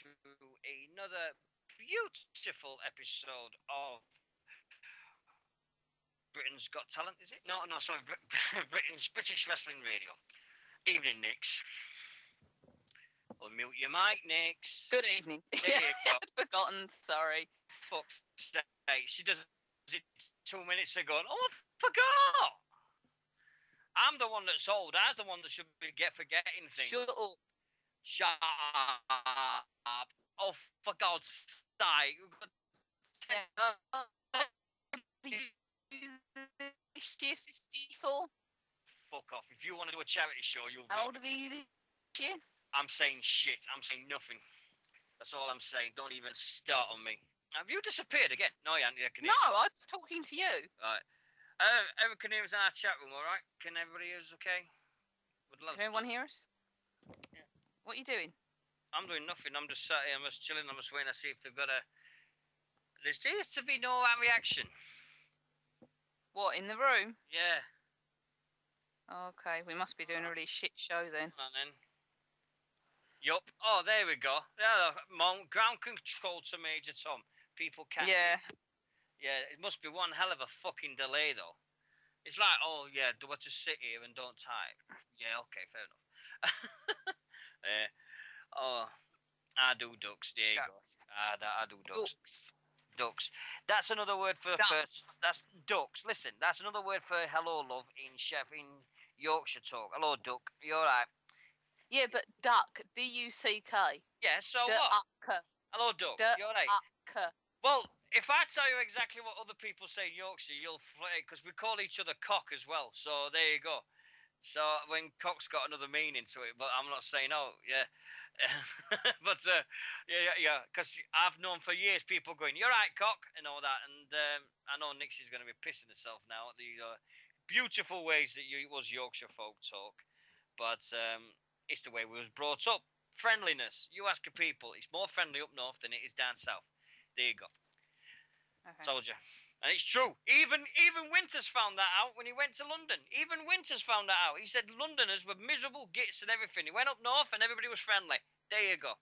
another beautiful episode of Britain's Got Talent, is it? No, sorry, British Wrestling Radio. Evening, Nix. Unmute your mic, Nix. Good evening. There you go. I'd forgotten, sorry. Fuck's sake, she does it 2 minutes ago. Oh, I forgot! I'm the one that's old. I'm the one that should be forgetting things. Shut up. Shut up. Oh, for God's sake. We've got 54? Fuck off. If you want to do a charity show, you'll How old are you this year? I'm saying shit. I'm saying nothing. That's all I'm saying. Don't even start on me. Have you disappeared again? No, you haven't. No, I was talking to you. Right. Everyone can hear us in our chat room, all right? Can everybody hear us okay? Can everyone hear us? Yeah. What are you doing? I'm doing nothing. I'm just sat here. I'm just chilling. I'm just waiting to see if they've got a... There seems to be no reaction. What, in the room? Yeah. Okay, we must be doing a really shit show then. Hold on then. Yup. Oh, there we go. Yeah, ground control to Major Tom. People can't. Yeah. Yeah, it must be one hell of a fucking delay, though. It's like, oh, yeah, do I just sit here and don't type? Yeah, okay, fair enough. Oh, I do ducks. There you go. I do ducks. Ducks. That's another word for first. That's ducks. Listen, that's another word for hello, love in Yorkshire talk. Hello, duck. You all right? Yeah, but duck, D-U-C-K. Yeah, so what? Hello, ducks. You all right? Well, if I tell you exactly what other people say in Yorkshire, you'll flake, because we call each other cock as well. So there you go. So when cock's got another meaning to it, but I'm not saying yeah. But yeah, because I've known for years people going, "You're right, cock," and all that, and I know Nixie's going to be pissing herself now at the beautiful ways that it was Yorkshire folk talk, but it's the way we was brought up. Friendliness. You ask people, it's more friendly up north than it is down south. There you go. Okay. Told you. And it's true. Even Winters found that out when he went to London. Even Winters found that out. He said Londoners were miserable gits and everything. He went up north and everybody was friendly. There you go.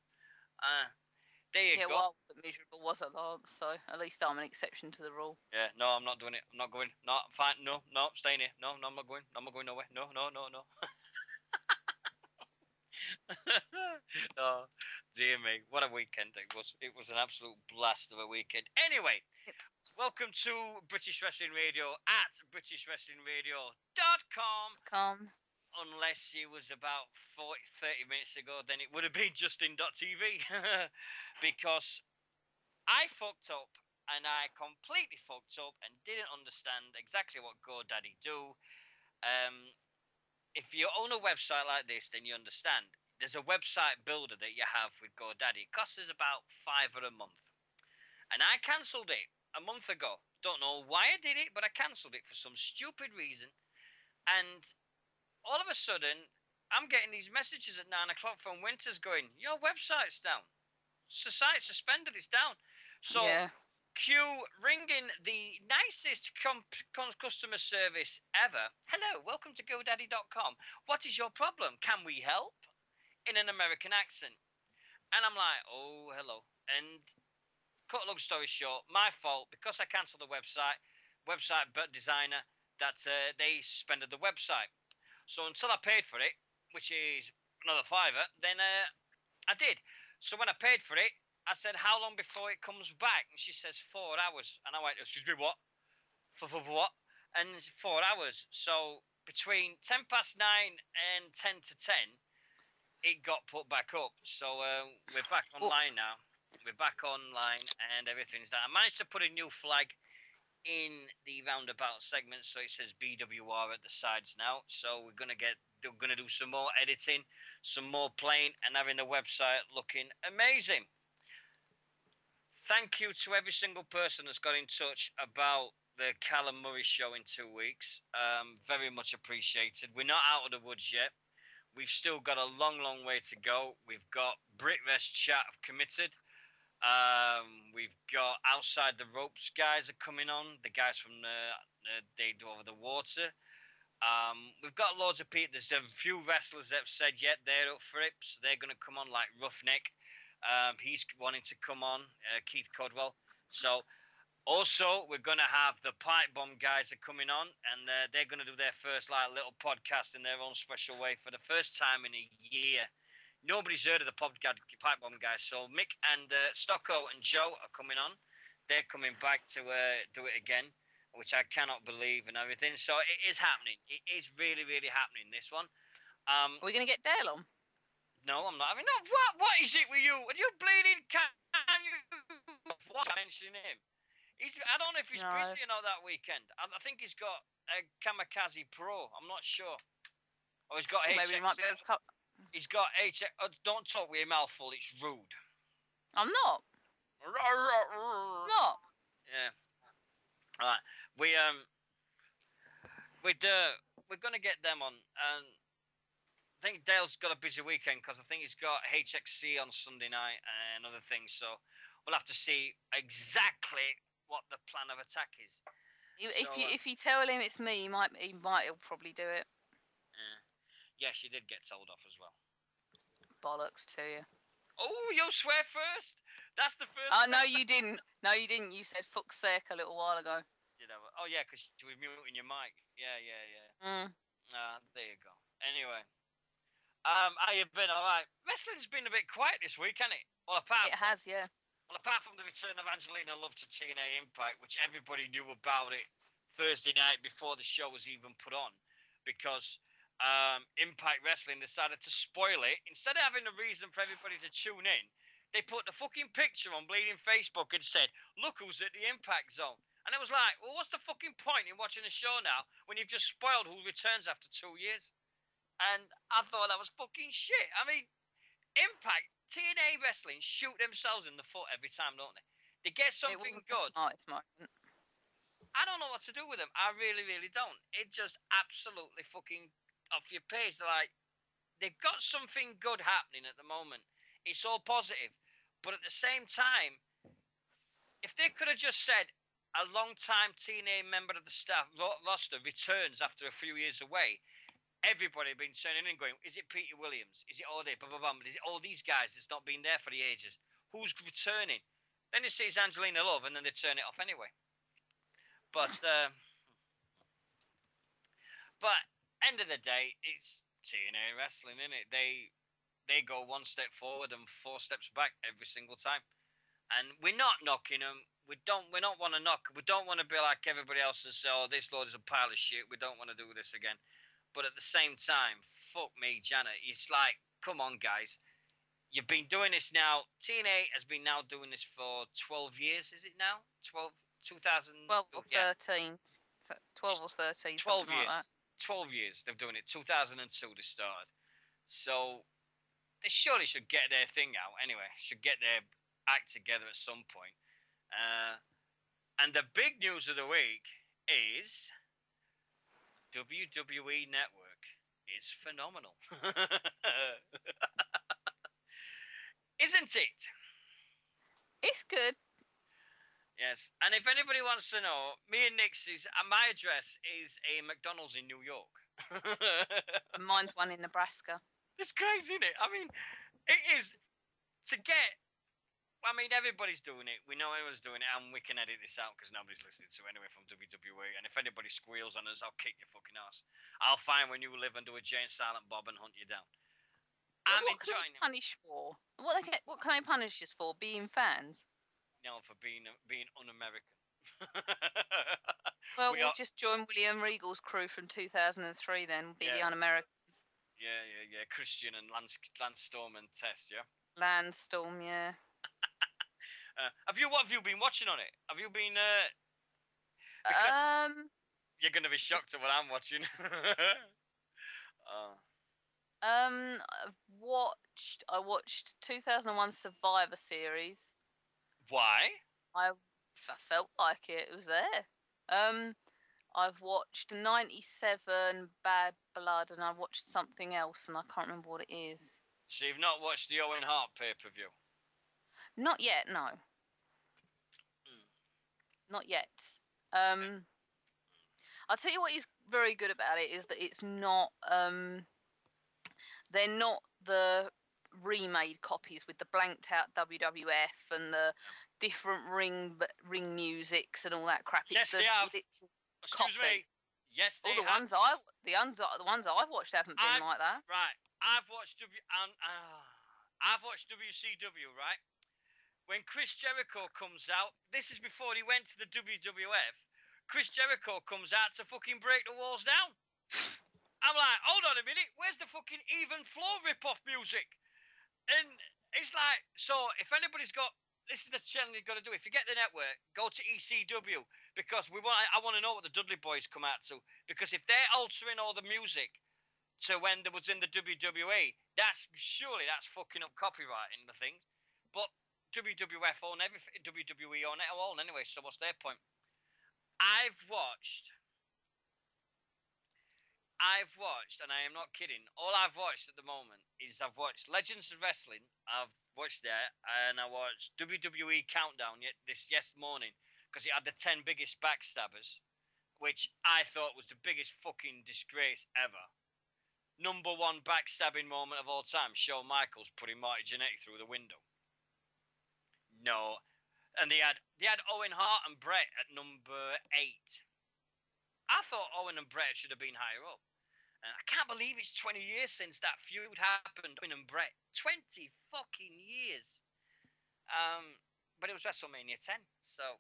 There you go. Yeah, well, miserable was a lot, so at least I'm an exception to the rule. Yeah, no, I'm not doing it. I'm not going. No, fine. No, staying here. No, I'm not going. I'm not going nowhere. No. Oh, dear me. What a weekend it was. It was an absolute blast of a weekend. Anyway, welcome to British Wrestling Radio at BritishWrestlingRadio.com. Unless it was about 30 minutes ago, then it would have been Justin.tv. Because I fucked up, and I completely fucked up and didn't understand exactly what GoDaddy do. If you own a website like this, then you understand. There's a website builder that you have with GoDaddy. It costs us about $5 a month. And I cancelled it a month ago. Don't know why I did it, but I cancelled it for some stupid reason. And all of a sudden, I'm getting these messages at 9 o'clock from Winters going, your website's down. Site's suspended, it's down. So, yeah. Q ringing the nicest customer service ever. Hello, welcome to GoDaddy.com. What is your problem? Can we help? In an American accent. And I'm like, oh, hello. And cut a long story short, my fault, because I cancelled the website designer, that they suspended the website. So until I paid for it, which is another $5, then I did. So when I paid for it, I said, how long before it comes back? And she says 4 hours. And I went, excuse me, what? For what? And 4 hours. So between 9:10 and 10 to 10, it got put back up. So we're back online now. We're back online and everything's done. I managed to put a new flag in the roundabout segment, so it says BWR at the sides now. So we're gonna do some more editing, some more playing, and having the website looking amazing. Thank you to every single person that's got in touch about the Callum Murray show in 2 weeks. Very much appreciated. We're not out of the woods yet. We've still got a long way to go. We've got BritRest Chat have committed. We've got Outside the Ropes guys are coming on. The guys from They Do Over the Water. We've got loads of people. There's a few wrestlers that have said, they're up for it. So they're going to come on like Roughneck. He's wanting to come on, Keith Codwell. So also, we're going to have the Pipe Bomb guys are coming on, and they're going to do their first little podcast in their own special way for the first time in a year. Nobody's heard of the podcast Pipe Bomb guys, so Mick and Stocko and Joe are coming on. They're coming back to do it again, which I cannot believe and everything. So it is happening. It is really, really happening. This one. Are we going to get Dale on? No, I'm not. I mean, no. What is it with you? Are you bleeding? Can you? What's mentioning him? I don't know if he's busy or not that weekend. I think he's got a Kamikaze Pro. I'm not sure. Or he's got HX. Maybe he might be able to He's got HX. Don't talk with your mouth full. It's rude. I'm not. Not. Yeah. All right. We're gonna get them on. And I think Dale's got a busy weekend because I think he's got HXC on Sunday night and other things. So we'll have to see exactly what the plan of attack is. If you tell him it's me, he'll probably do it. Yeah, she did get told off as well. Bollocks to you. Oh, you swear first? That's the first. Oh, no, you didn't. No, you didn't. You said fuck's sake a little while ago. Oh, yeah, because you were muting your mic. Yeah. There you go. Anyway. How you been? All right. Wrestling's been a bit quiet this week, hasn't it? Well, yeah. Well, apart from the return of Angelina Love to TNA Impact, which everybody knew about it Thursday night before the show was even put on, because Impact Wrestling decided to spoil it. Instead of having a reason for everybody to tune in, they put the fucking picture on Bleeding Facebook and said, "Look who's at the Impact Zone." And it was like, well, what's the fucking point in watching a show now when you've just spoiled who returns after 2 years? And I thought that was fucking shit. I mean, Impact, TNA Wrestling shoot themselves in the foot every time, don't they? They get something good. Nice moment. I don't know what to do with them. I really, really don't. It just absolutely fucking off your pace. They've got something good happening at the moment. It's all positive. But at the same time, if they could have just said a long-time TNA member of the staff roster returns after a few years away, everybody had been turning in and going, is it Peter Williams? Is it all day? Blah, blah, blah. Is it all these guys that's not been there for the ages? Who's returning? Then they see it's Angelina Love, and then they turn it off anyway. But end of the day, it's TNA Wrestling, isn't it? They go one step forward and 4 steps back every single time. And we're not knocking them. We don't want to knock. We don't want to be like everybody else and say, oh, this Lord is a pile of shit. We don't want to do this again. But at the same time, fuck me, Janet. It's like, come on, guys. You've been doing this now. TNA has been now doing this for 12 years, is it now? 2000. 12 or 13. 12 or 13. 12 years. Like 12 years they've doing it. 2002 they started. So they surely should get their thing out anyway. Should get their act together at some point. And the big news of the week is WWE Network is phenomenal. Isn't it? It's good. Yes. And if anybody wants to know, me and Nixy's, my address is a McDonald's in New York. Mine's one in Nebraska. It's crazy, isn't it? I mean, it is to get. I mean, everybody's doing it. We know everyone's doing it, and we can edit this out because nobody's listening to it anyway from WWE. And if anybody squeals on us, I'll kick your fucking ass. I'll find when you live and do a giant silent bob and hunt you down. Well, what can they punish for? What can they punish us for? Being fans? No, for being un-American. Well, we'll just join William Regal's crew from 2003 then. Be the un-Americans. Yeah. Christian and Lance Storm and Test, yeah? Landstorm, yeah. What have you been watching on it? Have you been because you're gonna be shocked at what I'm watching. I watched 2001 Survivor Series. Why? I felt like it was there. I've watched 97 Bad Blood, and I watched something else, and I can't remember what it is. So you've not watched the Owen Hart pay-per-view? Not yet, no. Not yet. I'll tell you what is very good about it is that it's not. They're not the remade copies with the blanked out WWF and the different ring musics and all that crap. Yes, they have. Excuse me. Yes, they all have. The ones I've watched haven't been like that. Right. I've watched I've watched WCW, right? When Chris Jericho comes out, this is before he went to the WWF. Chris Jericho comes out to fucking break the walls down. I'm like, hold on a minute, where's the fucking Even Flow rip-off music? And it's like, so if anybody's got, this is the challenge you've got to do. If you get the network, go to ECW, because I want to know what the Dudley Boys come out to. Because if they're altering all the music to when there was in the WWE, that's fucking up copywriting the thing. But WWF own everything, WWE own it all anyway, so what's their point? I've watched, and I am not kidding, all I've watched at the moment is I've watched Legends of Wrestling, I've watched that, and I watched WWE Countdown yes morning, because it had the 10 biggest backstabbers, which I thought was the biggest fucking disgrace ever. Number one backstabbing moment of all time, Shawn Michaels putting Marty Jannetty through the window. No. And they had Owen Hart and Brett at number 8. I thought Owen and Brett should have been higher up. And I can't believe it's 20 years since that feud happened, Owen and Brett. 20 fucking years. But it was WrestleMania 10, so.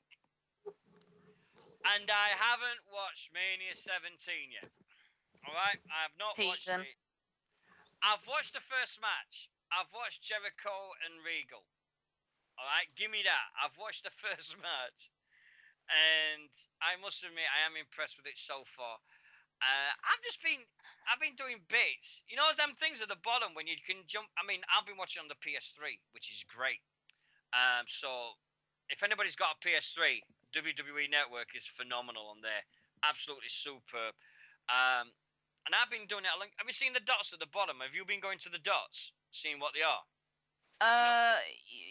And I haven't watched Mania 17 yet. Alright? I have not watched it. I've watched the first match. I've watched Jericho and Regal. Alright, give me that. I've watched the first match. And I must admit, I am impressed with it so far. I've been doing bits. You know, them things at the bottom when you can jump. I mean, I've been watching on the PS3, which is great. So if anybody's got a PS3, WWE Network is phenomenal on there. Absolutely superb. And I've been doing it. Have you seen the dots at the bottom? Have you been going to the dots, seeing what they are?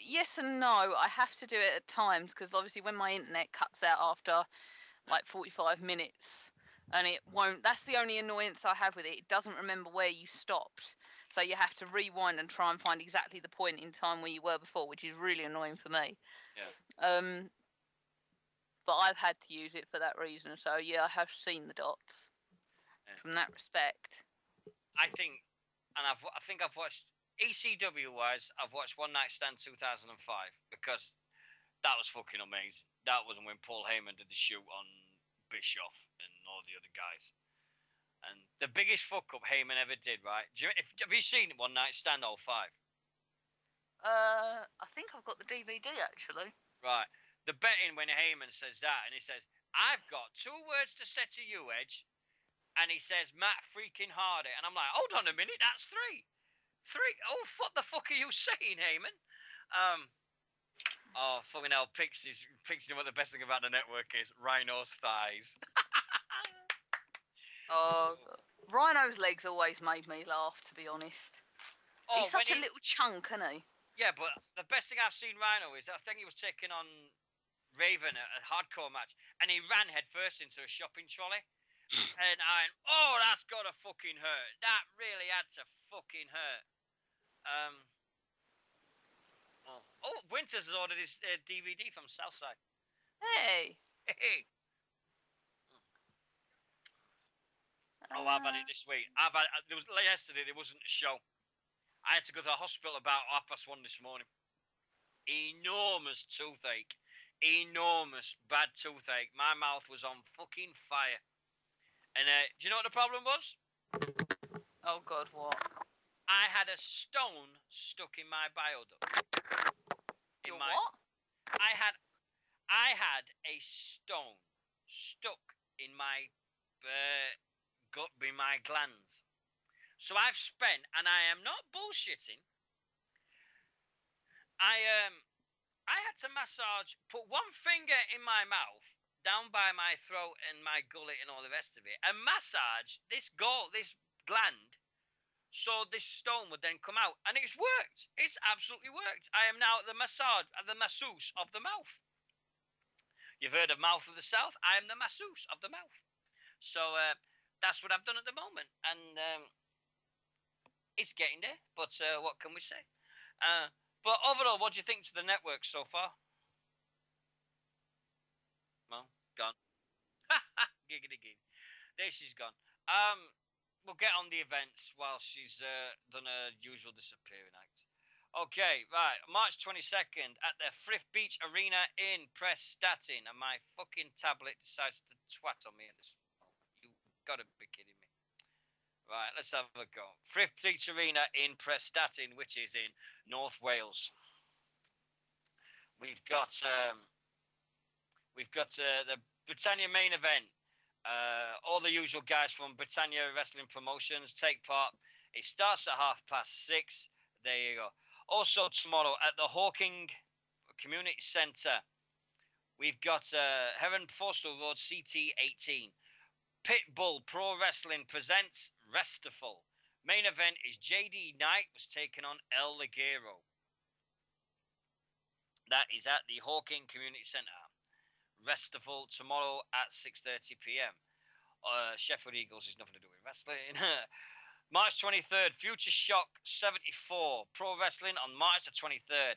Yes and no. I have to do it at times because obviously when my internet cuts out after like 45 minutes, and it won't. That's the only annoyance I have with it. It doesn't remember where you stopped, so you have to rewind and try and find exactly the point in time where you were before, which is really annoying for me. Yeah. But I've had to use it for that reason. So yeah, I have seen the dots. Yeah. From that respect, I think I've watched. ECW wise, I've watched One Night Stand 2005 because that was fucking amazing. That was when Paul Heyman did the shoot on Bischoff and all the other guys. And the biggest fuck up Heyman ever did, right? Have you seen One Night Stand 05? I think I've got the DVD actually. Right. The betting when Heyman says that, and he says, "I've got 2 words to say to you, Edge," and he says, "Matt freaking Hardy," and I'm like, "Hold on a minute, that's 3. 3? Oh, what the fuck are you saying, Heyman? Oh, fucking hell, Pixie, what the best thing about the network is? Rhino's thighs. Oh, Rhino's legs always made me laugh, to be honest. He's such a little chunk, isn't he? Yeah, but the best thing I've seen Rhino is, I think he was taking on Raven at a hardcore match, and he ran headfirst into a shopping trolley. And I went, oh, that's gotta fucking hurt. That really had to fucking hurt. Winters has ordered his DVD from Southside. Hey. Hey. I've had it this week. Yesterday there wasn't a show. I had to go to the hospital about 1:30 this morning. Enormous toothache. Enormous bad toothache. My mouth was on fucking fire. And do you know what the problem was? Oh God, what? I had a stone stuck in my bile duct. What? I had a stone stuck in my gut, in my glands. So I've spent, and I am not bullshitting. I had to put one finger in my mouth, down by my throat and my gullet and all the rest of it, and massage this gland, so this stone would then come out, and it's worked. It's absolutely worked. I am now the masseuse of the mouth. You've heard of Mouth of the South? I am the masseuse of the mouth. So that's what I've done at the moment, and it's getting there. But what can we say? But overall, what do you think to the network so far? Well, gone. Giggity gig. There she's gone. We'll get on the events while she's done her usual disappearing act. Okay, right. March 22nd at the Frith Beach Arena in Prestatyn, and my fucking tablet decides to twat on me at this moment. You gotta be kidding me. Right, let's have a go. Frith Beach Arena in Prestatyn, which is in North Wales. We've got the Britannia main event. All the usual guys from Britannia Wrestling Promotions take part. It starts at 6:30. There you go. Also tomorrow at the Hawking Community Centre, we've got Heron Forster Road CT18. Pitbull Pro Wrestling presents Restful. Main event is JD Knight was taking on El Ligero. That is at the Hawking Community Centre. Restful tomorrow at 6:30 p.m. Sheffield Eagles has nothing to do with wrestling. March 23rd, Future Shock 74 Pro Wrestling on March the 23rd,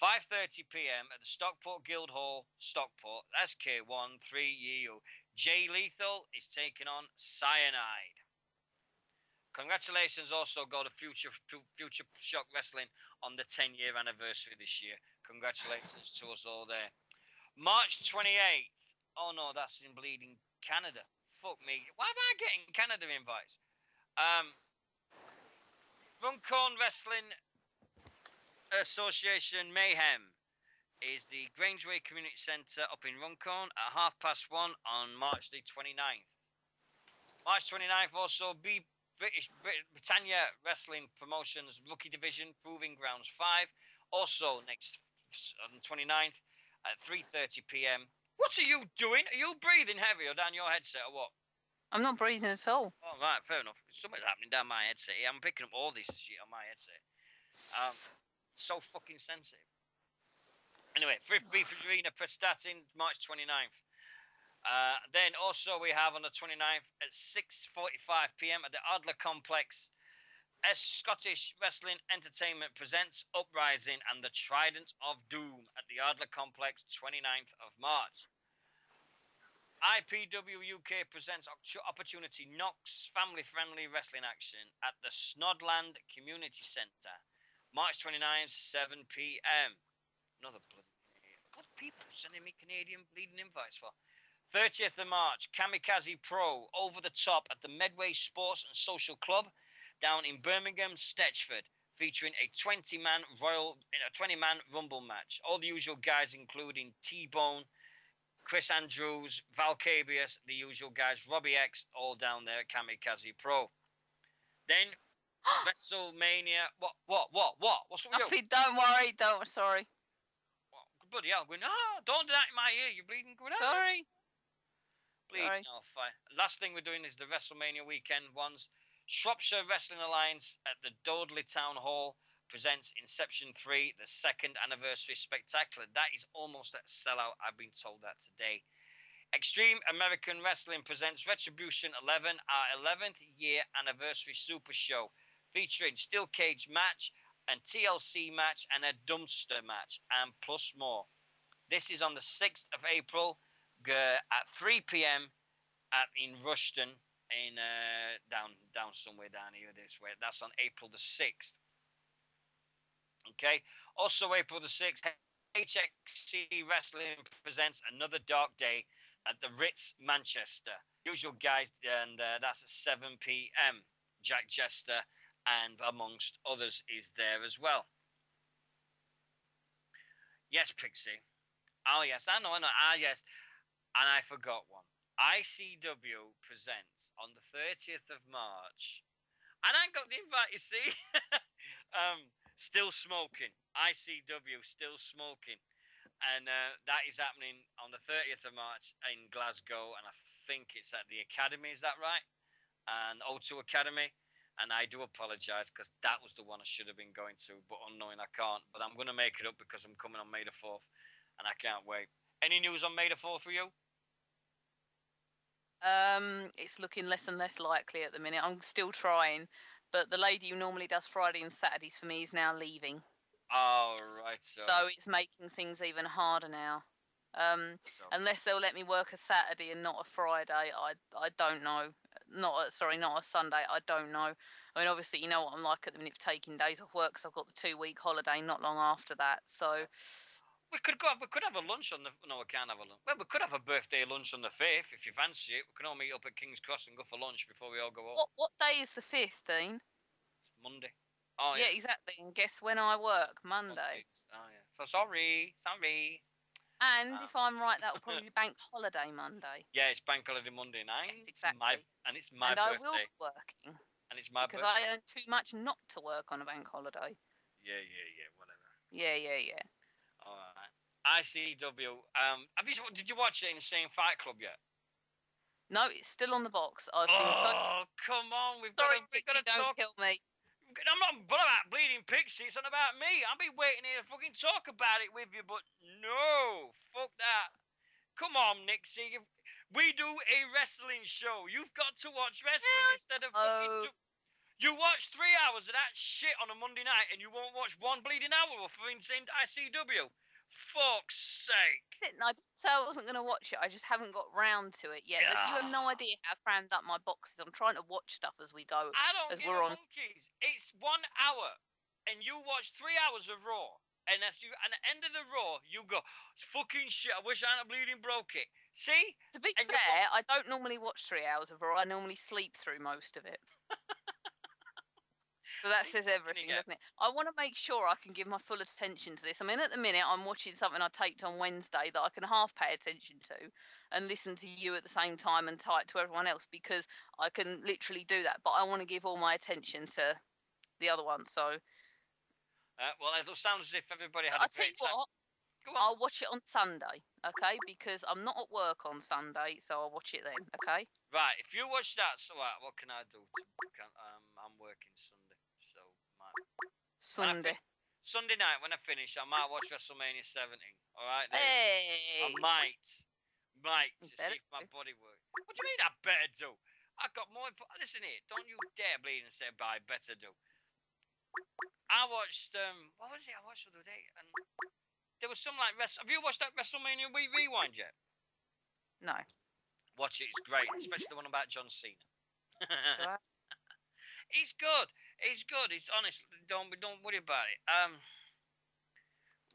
5:30 p.m. at the Stockport Guildhall, Stockport, SK1 3EU. Jay Lethal is taking on Cyanide. Congratulations also go to Future Shock Wrestling on the 10-year anniversary this year. Congratulations to us all there. March 28th. Oh no, that's in bleeding Canada. Fuck me. Why am I getting Canada invites? Runcorn Wrestling Association Mayhem is the Grangeway Community Centre up in Runcorn at 1:30 on March the 29th. March 29th also Britannia Wrestling Promotions Rookie Division Proving Grounds 5. Also next on the 29th at 3:30 p.m. What are you doing? Are you breathing heavy or down your headset or what? I'm not breathing at all. Oh, right, fair enough. Something's happening down my headset. I'm picking up all this shit on my headset. So fucking sensitive. Anyway, Frith Beach Arena, Prestatyn, March 29th. Then also we have on the 29th at 6:45 p.m. at the Adler Complex, Scottish Wrestling Entertainment presents Uprising and the Trident of Doom at the Adler Complex, 29th of March. IPW UK presents Opportunity Knox family-friendly wrestling action at the Snodland Community Centre, March 29th, 7 p.m. Another bloody... What people sending me Canadian bleeding invites for? 30th of March, Kamikaze Pro Over the Top at the Medway Sports and Social Club down in Birmingham, Stetchford, featuring a 20-man Rumble match. All the usual guys, including T-Bone, Chris Andrews, Valcabius, the usual guys, Robbie X, all down there at Kamikaze Pro. Then WrestleMania. What? What's up with you? Don't worry. Sorry. Bloody hell, going, don't do that in my ear. You're bleeding. Going, Sorry. Bleeding off. Last thing we're doing is the WrestleMania weekend ones. Shropshire Wrestling Alliance at the Dudley Town Hall presents Inception 3, the second anniversary spectacular. That is almost a sellout. I've been told that today. Extreme American Wrestling presents Retribution 11, our 11th year anniversary super show, featuring steel cage match and TLC match and a dumpster match, and plus more. This is on the 6th of April at 3 p.m. in Rushden, in down somewhere down here this way. That's on April the 6th. Okay. Also, April the 6th, HXC Wrestling presents Another Dark Day at the Ritz, Manchester. Usual guys, and that's at 7 p.m. Jack Jester and amongst others is there as well. Yes, Pixie. Oh, yes, I know. Ah, yes. And I forgot one. ICW presents on the 30th of March. And I got the invite, you see. Still Smoking. ICW, Still Smoking. And that is happening on the 30th of March in Glasgow. And I think it's at the Academy, is that right? And O2 Academy. And I do apologise because that was the one I should have been going to. But unknowing I can't. But I'm going to make it up because I'm coming on May the 4th. And I can't wait. Any news on May the 4th for you? It's looking less and less likely at the minute. I'm still trying. But the lady who normally does Friday and Saturdays for me is now leaving. Oh, right. So it's making things even harder now. So Unless they'll let me work a Saturday and not a Friday, I don't know. Not a Sunday. I don't know. I mean, obviously, you know what I'm like at the minute for taking days off work. So I've got the 2-week holiday not long after that. So we could go. We could have a lunch on the. No, we can't have a lunch. Well, we could have a birthday lunch on the 5th if you fancy it. We can all meet up at King's Cross and go for lunch before we all go home. what day is the 5th, Dean? It's Monday. Oh Yeah, yeah. exactly. And guess when I work? Monday. Mondays. Oh yeah. So sorry. And Um, if I'm right, that will probably be bank holiday Monday. yeah, it's Bank Holiday Monday night. Yes, It's my exactly. it's my And I will birthday. be working And it's my because birthday. I earn too much not to work on a bank holiday. Yeah. Whatever. Yeah. All right. ICW. Did you watch it Insane Fight Club yet? No, it's still on the box. I've been so Oh, come on. We've sorry, got to Pixie. Don't talk. kill me. I'm not about bleeding pixie. It's not about me. I'll be waiting here to fucking talk about it with you, but no, fuck that. Come on, Nixy. We do a wrestling show. You've got to watch wrestling instead of fucking. Oh, You watch 3 hours of that shit on a Monday night, and you won't watch one bleeding hour of Insane ICW. Fuck's sake. I didn't say I wasn't going to watch it. I just haven't got round to it yet. You have no idea how crammed up my box is. I'm trying to watch stuff as we go. I don't As give we're a on. monkeys. It's 1 hour, and you watch 3 hours of Raw, and that's you. And at the end of the Raw, you go, fucking shit. I wish I hadn't bleeding broke it. See? To be And fair, I don't normally watch 3 hours of Raw. I normally sleep through most of it. So that says everything, doesn't it? I want to make sure I can give my full attention to this. I mean, at the minute, I'm watching something I taped on Wednesday that I can half pay attention to and listen to you at the same time and type to everyone else because I can literally do that. But I want to give all my attention to the other one. So well, it sounds as if everybody had I'll a tell you great time. what, Go on. I'll watch it on Sunday, okay? Because I'm not at work on Sunday, so I'll watch it then, okay? Right, if you watch that, so what can I do? I'm working Sunday, so Sunday. Sunday night when I finish, I might watch WrestleMania 17. All right, Hey! I might to better see if my do. body works. What do you mean I better do? I got more. Listen here, don't you dare bleed and say bye. Better do. I watched what was it I watched the other day? And there was some like have you watched that WrestleMania Rewind yet? No. Watch it, it's great, especially the one about John Cena. Do I? He's good. He's good. He's honest. Don't worry about it.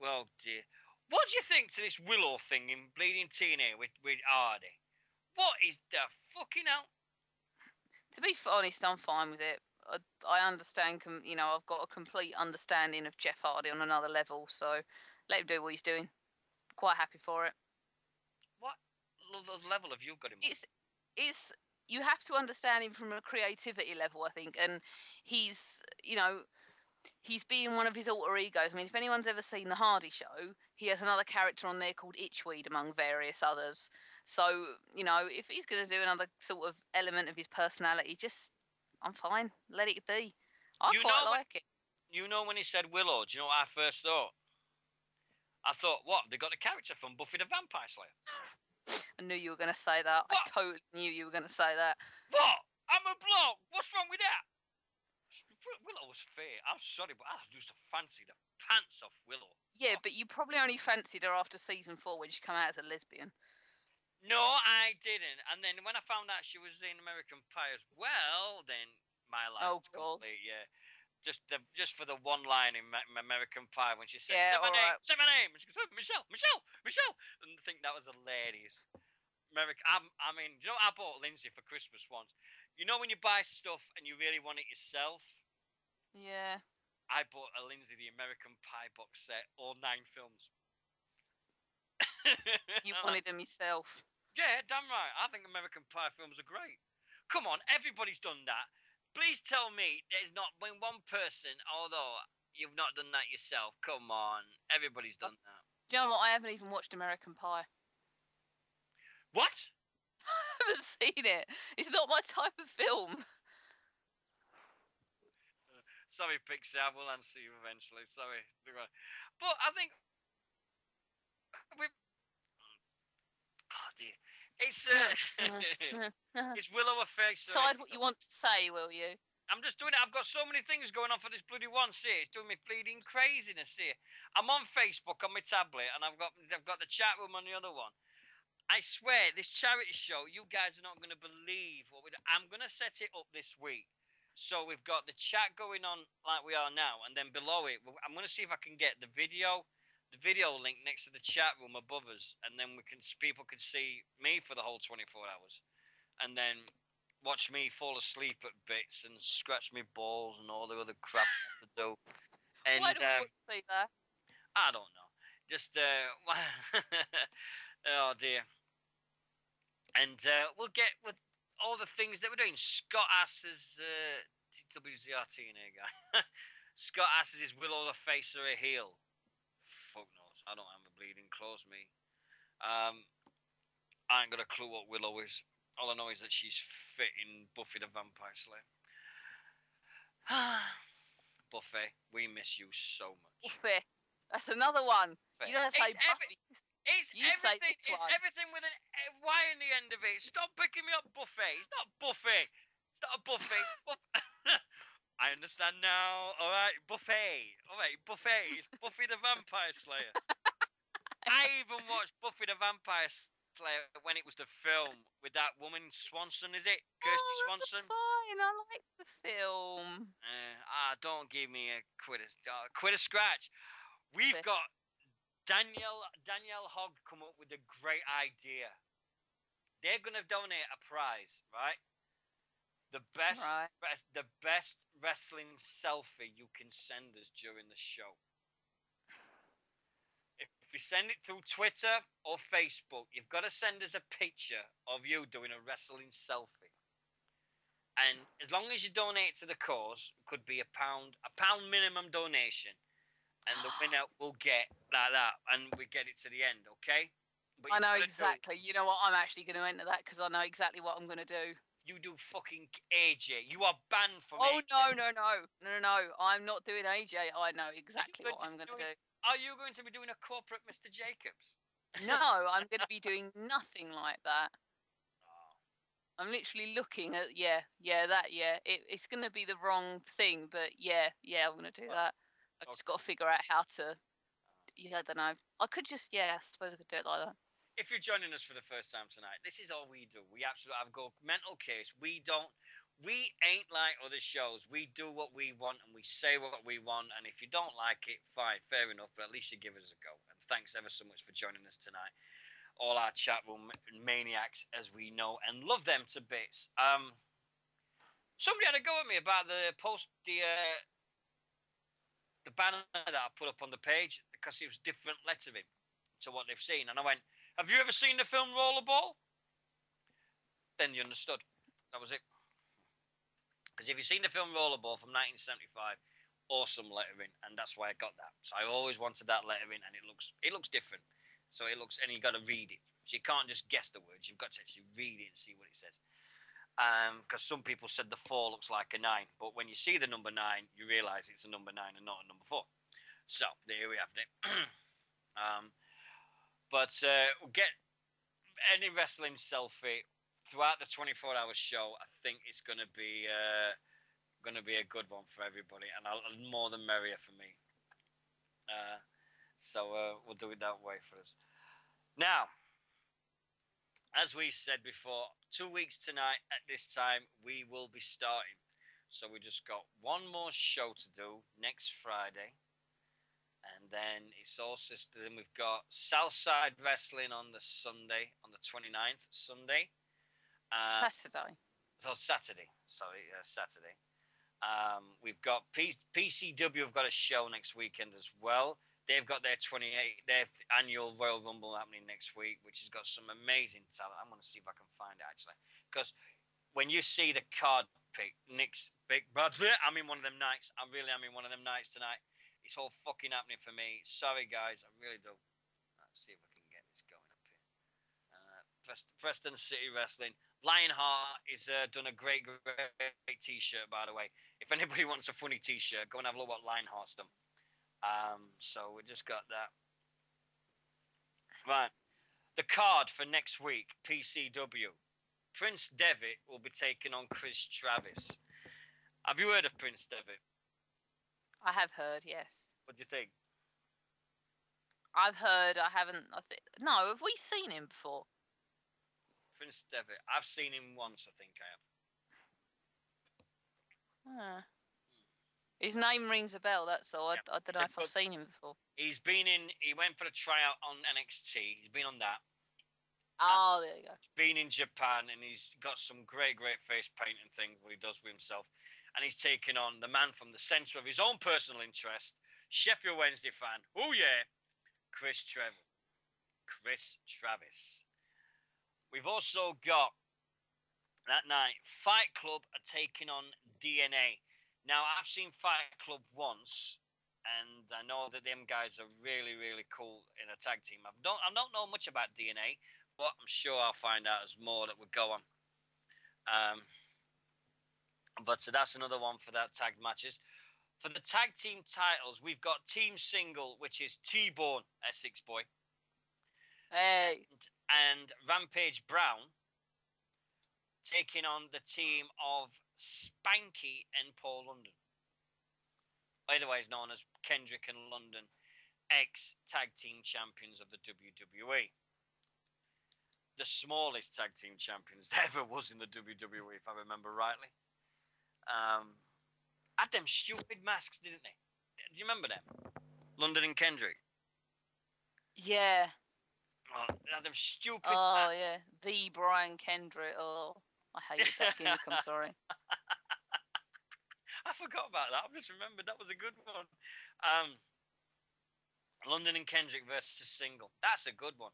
Well, dear. What do you think to this Willow thing in Bleeding TNA with Hardy? What is the fucking hell? To be honest, I'm fine with it. I understand, I've got a complete understanding of Jeff Hardy on another level, so let him do what he's doing. Quite happy for it. What level have you got him on? It's you have to understand him from a creativity level, I think, and he's he's being one of his alter egos. I mean, if anyone's ever seen The Hardy Show, he has another character on there called Itchweed, among various others. So, if he's going to do another sort of element of his personality, I'm fine. Let it be. I quite like it. You know when he said Willow, do you know what I first thought? I thought, what? They got a character from Buffy the Vampire Slayer. I knew you were going to say that. What? I totally knew you were going to say that. What? I'm a bloke. What's wrong with that? Willow was fair. I'm sorry, but I used to fancy the pants off Willow. Yeah, but you probably only fancied her after season 4 when she came out as a lesbian. No, I didn't. And then when I found out she was in American Pie as well, then my life was complete. Yeah, just for the one line in American Pie when she says say my name, and she goes Michelle, and I think that was hilarious. I mean, you know, I bought Lindsay for Christmas once. You know when you buy stuff and you really want it yourself? Yeah. I bought a Lindsay the American Pie box set, all 9 films. You wanted them yourself. Yeah, damn right. I think American Pie films are great. Come on, everybody's done that. Please tell me there's not been one person, although you've not done that yourself. Come on, everybody's done that. Do you know what? I haven't even watched American Pie. What? I haven't seen it. It's not my type of film. Sorry, Pixie, I will answer you eventually. Sorry. But I think... Oh, dear. It's... It's Willow a fake... Decide what you want to say, will you? I'm just doing it. I've got so many things going on for this bloody one. See, it's doing me bleeding craziness here. I'm on Facebook on my tablet, and I've got the chat room on the other one. I swear, this charity show, you guys are not going to believe what we do. I'm going to set it up this week. So we've got the chat going on like we are now, and then below it, I'm going to see if I can get the video link next to the chat room above us, and then people can see me for the whole 24 hours, and then watch me fall asleep at bits and scratch me balls and all the other crap I have to do. And Why do we want to see that? I don't know, just oh dear. And we'll get with all the things that we're doing. Scott asks WZRT guy. Scott asks is Willow the face or a heel? Fuck knows. I don't have a bleeding close me. I ain't got a clue what Willow is. All I know is that she's fit in Buffy the Vampire Slayer. Buffy, we miss you so much. Buffy. That's another one. Buffy. You don't say Buffy. It's You say everything. this It's one. everything with an Y in the end of it. Stop picking me up, Buffy. It's not Buffy. It's not a Buffy. It's I understand now. All right, Buffy. All right, Buffy. It's Buffy the Vampire Slayer. I even watched Buffy the Vampire Slayer when it was the film with that woman Swanson. Is it Kirsty Swanson? Fine. I like the film. Don't give me a quit a scratch. We've got Danielle Hogg come up with a great idea. They're gonna donate a prize, right? The best wrestling selfie you can send us during the show. If you send it through Twitter or Facebook, you've got to send us a picture of you doing a wrestling selfie. And as long as you donate to the cause, it could be a pound minimum donation. And the winner will get like that, and we get it to the end, okay? But I know exactly. You know what? I'm actually going to enter that because I know exactly what I'm going to do. You do fucking AJ. You are banned from AJ. No. I'm not doing AJ. I know exactly what I'm going to do. Are you going to be doing a corporate Mr. Jacobs? No, I'm going to be doing nothing like that. I'm literally looking at it's going to be the wrong thing, but yeah, I'm going to do that. I've just got to figure out how to. I don't know. I could just I suppose I could do it like that. If you're joining us for the first time tonight, this is all we do. We absolutely have a mental case. We ain't like other shows. We do what we want and we say what we want. And if you don't like it, fine, fair enough. But at least you give us a go. And thanks ever so much for joining us tonight. All our chat room maniacs, as we know, and love them to bits. Somebody had a go at me about the banner that I put up on the page because it was different lettering to what they've seen. And I went, have you ever seen the film Rollerball? Then you understood. That was it. Because if you've seen the film Rollerball from 1975, awesome lettering, and that's why I got that. So I always wanted that lettering, and it looks different. So it looks, and you got to read it. So you can't just guess the words. You've got to actually read it and see what it says. Because some people said the 4 looks like a 9, but when you see the number 9, you realise it's a number 9 and not a number 4. So there we have it. But we'll get any wrestling selfie throughout the 24-hour show. I think it's going to be a good one for everybody, and more than merrier for me. So we'll do it that way for us. Now, as we said before, 2 weeks tonight at this time, we will be starting. So we just got one more show to do next Friday. And then it's all sister. Then we've got Southside Wrestling on the Sunday, on the 29th, Sunday. Saturday. So Saturday. Sorry, Saturday. We've got PCW have got a show next weekend as well. They've got their annual Royal Rumble happening next week, which has got some amazing talent. I'm going to see if I can find it, actually. Because when you see the card pick, Nick's Big Brother, I'm in one of them nights. I really am in one of them nights tonight. It's all fucking happening for me. Sorry, guys. I really do. Let's see if I can get this going up here. Preston City Wrestling. Lionheart is done a great T-shirt, by the way. If anybody wants a funny T-shirt, go and have a look what Lionheart's done. So we just got that. Right. The card for next week, PCW. Prince Devitt will be taking on Chris Travis. Have you heard of Prince Devitt? I have heard, yes. What do you think? I've heard. I haven't. No, have we seen him before? Prince Devitt. I've seen him once, I think I have. His name rings a bell. That's all. Yeah, I don't know if I've seen him before. He went for a tryout on NXT. He's been on that. Oh, there you go. He's been in Japan, and he's got some great face painting things what he does with himself. And he's taken on the man from the centre of his own personal interest, Sheffield Wednesday fan. Oh yeah, Chris Travis. We've also got that night Fight Club are taking on DNA. Now I've seen Fight Club once, and I know that them guys are really cool in a tag team. I don't know much about DNA, but I'm sure I'll find out as more that we go on. But so that's another one for that tag matches. For the tag team titles, we've got Team Single, which is T-Bone, Essex boy. Hey. And Rampage Brown taking on the team of Spanky and Paul London. Otherwise known as Kendrick and London, ex-tag team champions of the WWE. The smallest tag team champions there ever was in the WWE, if I remember rightly. Had them stupid masks, didn't they? Do you remember them? London and Kendrick. Yeah. Oh, they had them stupid masks. Oh, yeah. The Brian Kendrick. Oh, I hated that gimmick, I'm sorry. I forgot about that. I've just remembered that was a good one. London and Kendrick versus Single. That's a good one.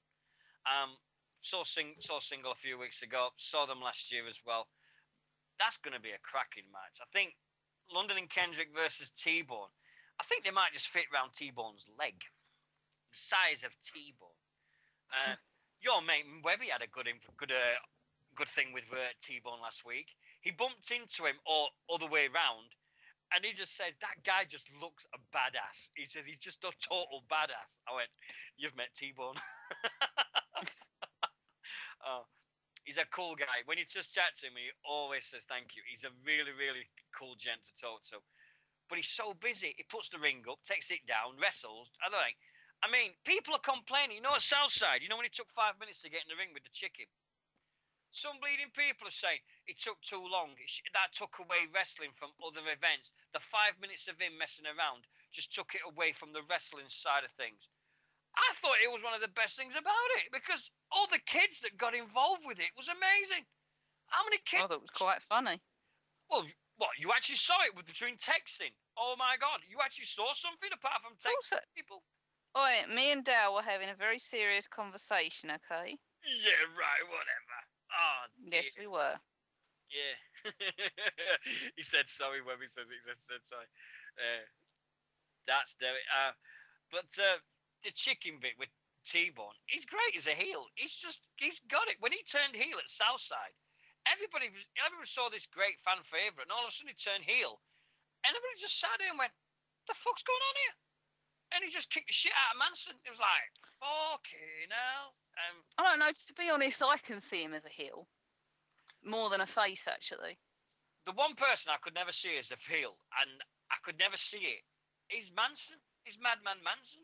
Saw Single a few weeks ago. Saw them last year as well. That's going to be a cracking match. I think London and Kendrick versus T-Bone. I think they might just fit around T-Bone's leg. The size of T-Bone. Your mate Webby had a good thing with T-Bone last week. He bumped into him or other way round, and he just says, that guy just looks a badass. He says, he's just a total badass. I went, you've met T-Bone. He's a cool guy. When you just chat to him, he always says thank you. He's a really cool gent to talk to. But he's so busy. He puts the ring up, takes it down, wrestles. I mean, people are complaining. You know, at Southside, you know when it took 5 minutes to get in the ring with the chicken? Some bleeding people are saying it took too long. That took away wrestling from other events. The 5 minutes of him messing around just took it away from the wrestling side of things. I thought it was one of the best things about it because all the kids that got involved with it was amazing. How many kids? I thought it was quite funny. Well, what? You actually saw it between texting? Oh my God! You actually saw something apart from texting people? Oh, me and Dale were having a very serious conversation. Okay. Yeah, right. Whatever. Oh, dear. Yes, we were. Yeah. He said sorry when he says it. He said sorry. That's Derek. But the chicken bit with T-Bone, he's great as a heel. He's got it. When he turned heel at Southside, everybody saw this great fan favourite, and all of a sudden he turned heel. And everybody just sat there and went, the fuck's going on here? And he just kicked the shit out of Manson. It was like, fucking hell. I don't know, to be honest, I can see him as a heel. More than a face, actually. The one person I could never see as a heel, and I could never see it, is Manson. Is Madman Manson.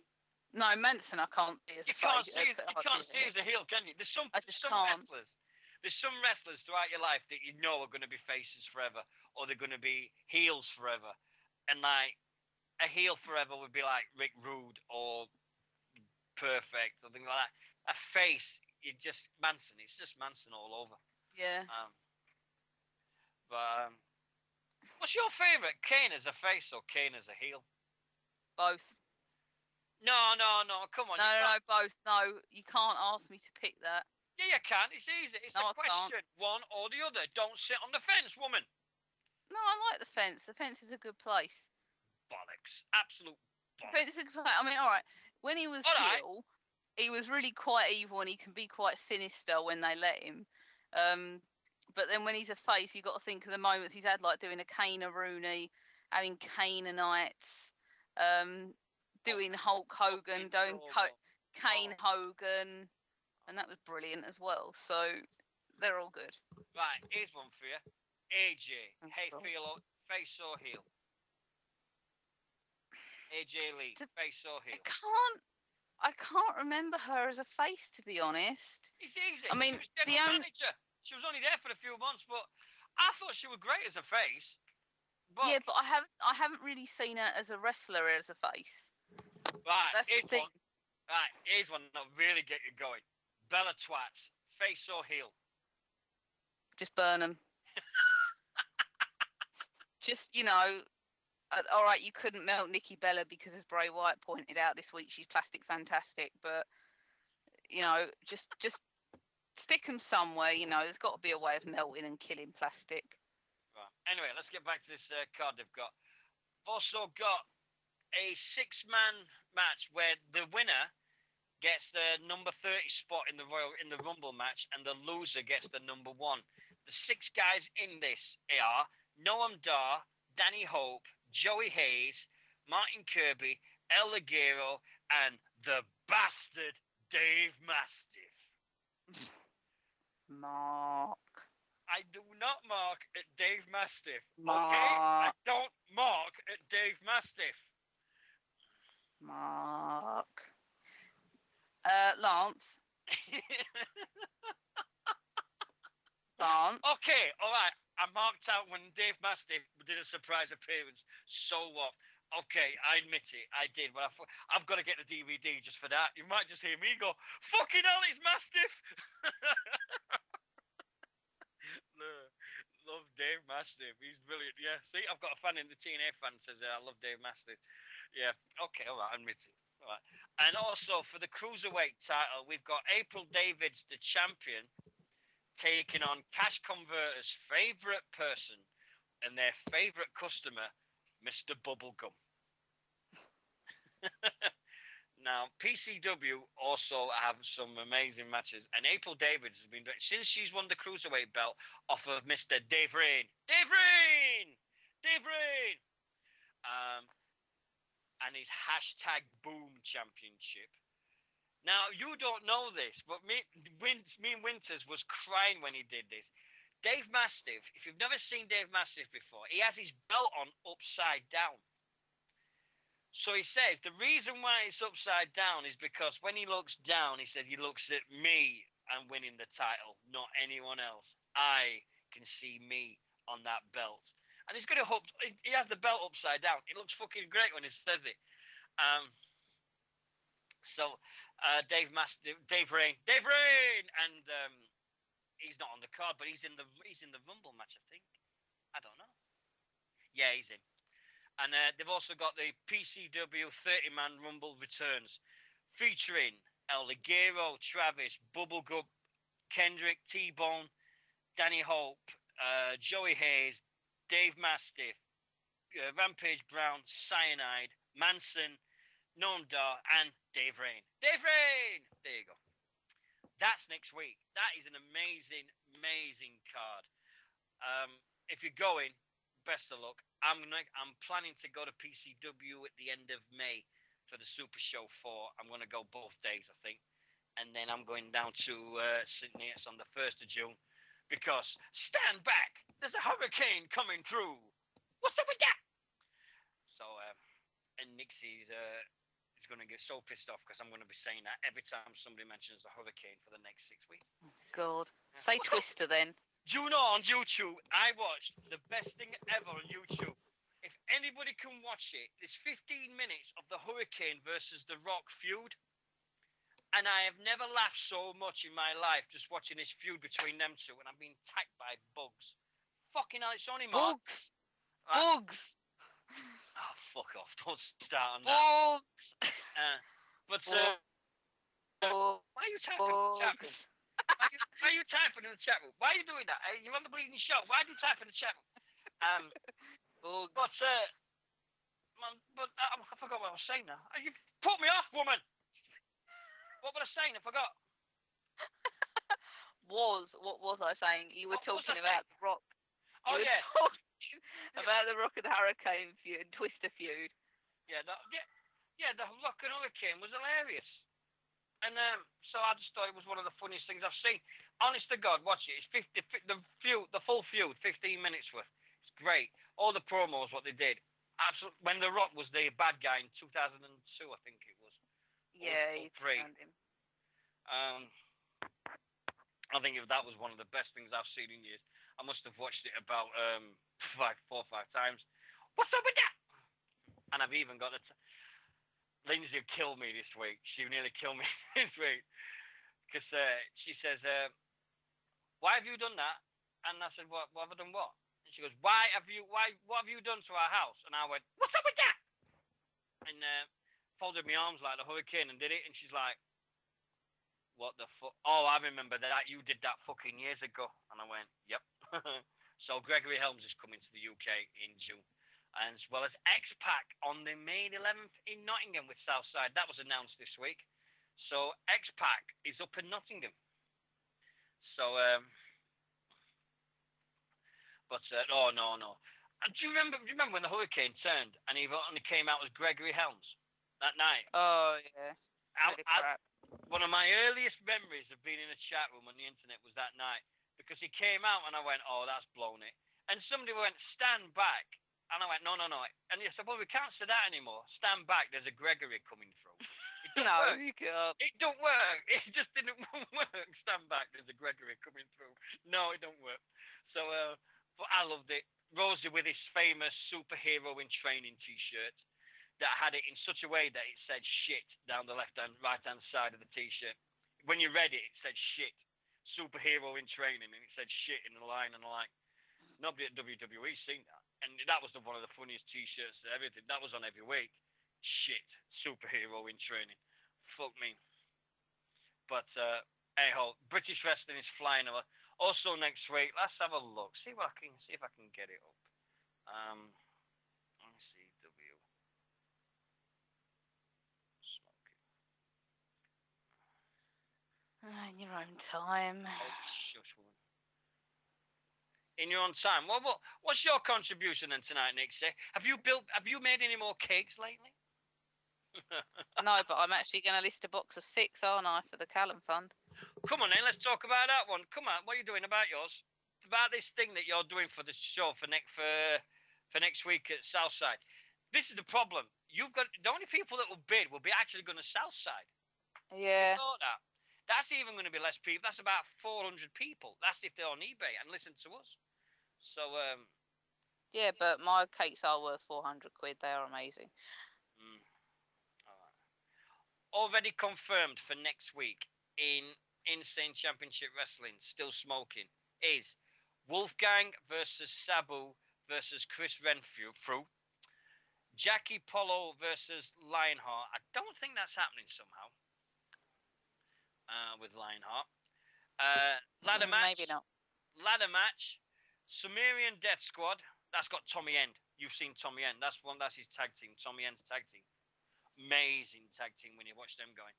No, Manson I can't see as a face. You can't see as a heel, can you? There's some wrestlers. There's some wrestlers throughout your life that you know are going to be faces forever, or they're going to be heels forever. And like a heel forever would be like Rick Rude or Perfect or things like that. A face, it's just Manson all over. Yeah. But what's your favourite? Kane as a face or Kane as a heel? Both. No, come on. No, both. No, you can't ask me to pick that. Yeah, you can. It's easy. It's a question. One or the other. Don't sit on the fence, woman. No, I like the fence. The fence is a good place. Bollocks. Absolute bollocks. The fence is a good place. I mean, all right. When he was heel, he was really quite evil and he can be quite sinister when they let him. But then when he's a face, you've got to think of the moments he's had, like doing a Kane-a-Rooney, having Kane-a-Nights, doing Hulk Hogan, doing Kane Hogan, and that was brilliant as well. So they're all good. Right, here's one for you. AJ, face or heel? AJ Lee, face or heel? I can't remember her as a face, to be honest. It's easy. I mean, she was general manager. She was only there for a few months, but I thought she was great as a face. But yeah, but I haven't really seen her as a wrestler as a face. Right, That's the thing. Right, here's one that'll really get you going. Bella Twats, face or heel? Just burn them. Just, all right, you couldn't melt Nikki Bella because, as Bray Wyatt pointed out this week, she's plastic fantastic. But just stick them somewhere. There's got to be a way of melting and killing plastic. Right. Anyway, let's get back to this card they've got. Also got a 6-man match where the winner gets the number 30 spot in the Rumble match, and the loser gets the number 1. The 6 guys in this are Noam Dar, Danny Hope, Joey Hayes, Martin Kirby, El Ligero, and the bastard Dave Mastiff. Mark. I do not mark at Dave Mastiff. Mark. Okay? I don't mark at Dave Mastiff. Mark. Lance. Lance. Okay, all right. I marked out when Dave Mastiff did a surprise appearance. So what? Okay, I admit it. I did, but I've got to get the DVD just for that. You might just hear me go, "Fucking hell, it's Mastiff!" Love Dave Mastiff. He's brilliant. Yeah, see, I've got a fan in the TNA fan says, I love Dave Mastiff. Yeah, okay, all right, I admit it. All right. And also for the Cruiserweight title, we've got April Davids, the champion, taking on Cash Converter's favourite person and their favourite customer, Mr. Bubblegum. Now, PCW also have some amazing matches, and April Davids has been doing, since she's won the Cruiserweight belt off of Mr. Dave Rain. Dave Rain! Dave Rain! And his #Boom Championship. Now, you don't know this, but me and Winters was crying when he did this. Dave Mastiff, if you've never seen Dave Mastiff before, he has his belt on upside down. So he says the reason why it's upside down is because when he looks down, he says he looks at me and winning the title, not anyone else. I can see me on that belt. And he's got he has the belt upside down. It looks fucking great when he says it. Dave Rain, and he's not on the card, but he's in the Rumble match, I think. I don't know. Yeah, he's in. And they've also got the PCW 30-man Rumble returns, featuring El Ligero, Travis, Bubblegum, Kendrick, T-Bone, Danny Hope, Joey Hayes, Dave Mastiff, Rampage Brown, Cyanide, Manson, Noam Dar, and Dave Rain. Dave Rain! There you go. That's next week. That is an amazing, amazing card. If you're going, best of luck. I'm planning to go to PCW at the end of May for the Super Show 4. I'm going to go both days, I think. And then I'm going down to St. Neots on the 1st of June. Because, stand back! There's a hurricane coming through! What's up with that? So, and Nixie's is going to get so pissed off because I'm going to be saying that every time somebody mentions the hurricane for the next 6 weeks. Oh, God. Say Twister then. Do you know, on YouTube, I watched the best thing ever on YouTube. If anybody can watch it, there's 15 minutes of the Hurricane versus the Rock feud. And I have never laughed so much in my life just watching this feud between them two. And I'm being attacked by bugs. Fucking hell, it's only Mark. Bugs. Right. Bugs. Oh, fuck off. Don't start on that. Bugs. Why are you typing in the chat room? Why are you typing in the chat room? Why are you doing that? You're on the bleeding show. Why do you type in the chat room? I forgot what I was saying now. You put me off, woman. What was I saying? I forgot. What was I saying? You were talking about the Rock. Oh, yeah. About the Rock and Hurricane feud, Twister feud. Yeah, the Rock and Hurricane was hilarious. And so I just thought it was one of the funniest things I've seen. Honest to God, watch it. It's the full feud, 15 minutes worth. It's great. all the promos, what they did. Absolutely, when The Rock was the bad guy in 2002, I think it was. Yeah, Or he three. found him. I think that was one of the best things I've seen in years. I must have watched it about like 4 or 5 times. What's up with that? And I've even got Lindsay killed me this week. She nearly killed me this week because she says, "Why have you done that?" And I said, "What have I done? What?" And she goes, "What have you done to our house?" And I went, "What's up with that?" And folded my arms like the hurricane and did it. And she's like, "What the fuck? Oh, I remember that. You did that fucking years ago." And I went, "Yep." So Gregory Helms is coming to the UK in June, as well as X-Pac on the May 11th in Nottingham with Southside. That was announced this week. So X-Pac is up in Nottingham. So, oh no. Do you remember when the hurricane turned and he only came out as Gregory Helms that night? Oh yeah. Crap. One of my earliest memories of being in a chat room on the internet was that night because he came out and I went, "Oh, that's blown it." And somebody went, "Stand back," and I went, "No." And he said, "Well, we can't say that anymore. Stand back. There's a Gregory coming through." It don't work. You can't. It don't work. It just didn't work. Stand back. There's a Gregory coming through. No, it don't work. So, but I loved it. Rosie with his famous superhero in training T-shirt that had it in such a way that it said "shit" down the right-hand side of the T-shirt. When you read it, it said "shit." Superhero in training, and it said "shit" in the line, and I'm like, nobody at WWE seen that. And that was one of the funniest T-shirts that ever did. That was on every week. Shit, superhero in training. Fuck me. But hey ho, British wrestling is flying over. Also next week, let's have a look. See if I can get it up. ICW. Smoking. In your own time. Oh, shush, woman. In your own time. What's your contribution then tonight, Nixy? Have you made any more cakes lately? No, but I'm actually going to list a box of 6, aren't I, for the Callum Fund? Come on then, let's talk about that one. Come on, what are you doing about yours? About this thing that you're doing for the show for next week at Southside. This is the problem. You've got the only people that will bid will be actually going to Southside. Yeah. You thought that? That's even going to be less people. That's about 400 people. That's if they're on eBay and listen to us. So yeah, but my cakes are worth 400 quid. They are amazing. Already confirmed for next week in Insane Championship Wrestling, still smoking, is Wolfgang versus Sabu versus Chris Renfrew. Jackie Polo versus Lionheart. I don't think that's happening somehow. With Lionheart. Ladder match. Maybe not. Ladder match. Sumerian Death Squad. That's got Tommy End. You've seen Tommy End. That's his tag team. Tommy End's tag team. Amazing tag team when you watch them going.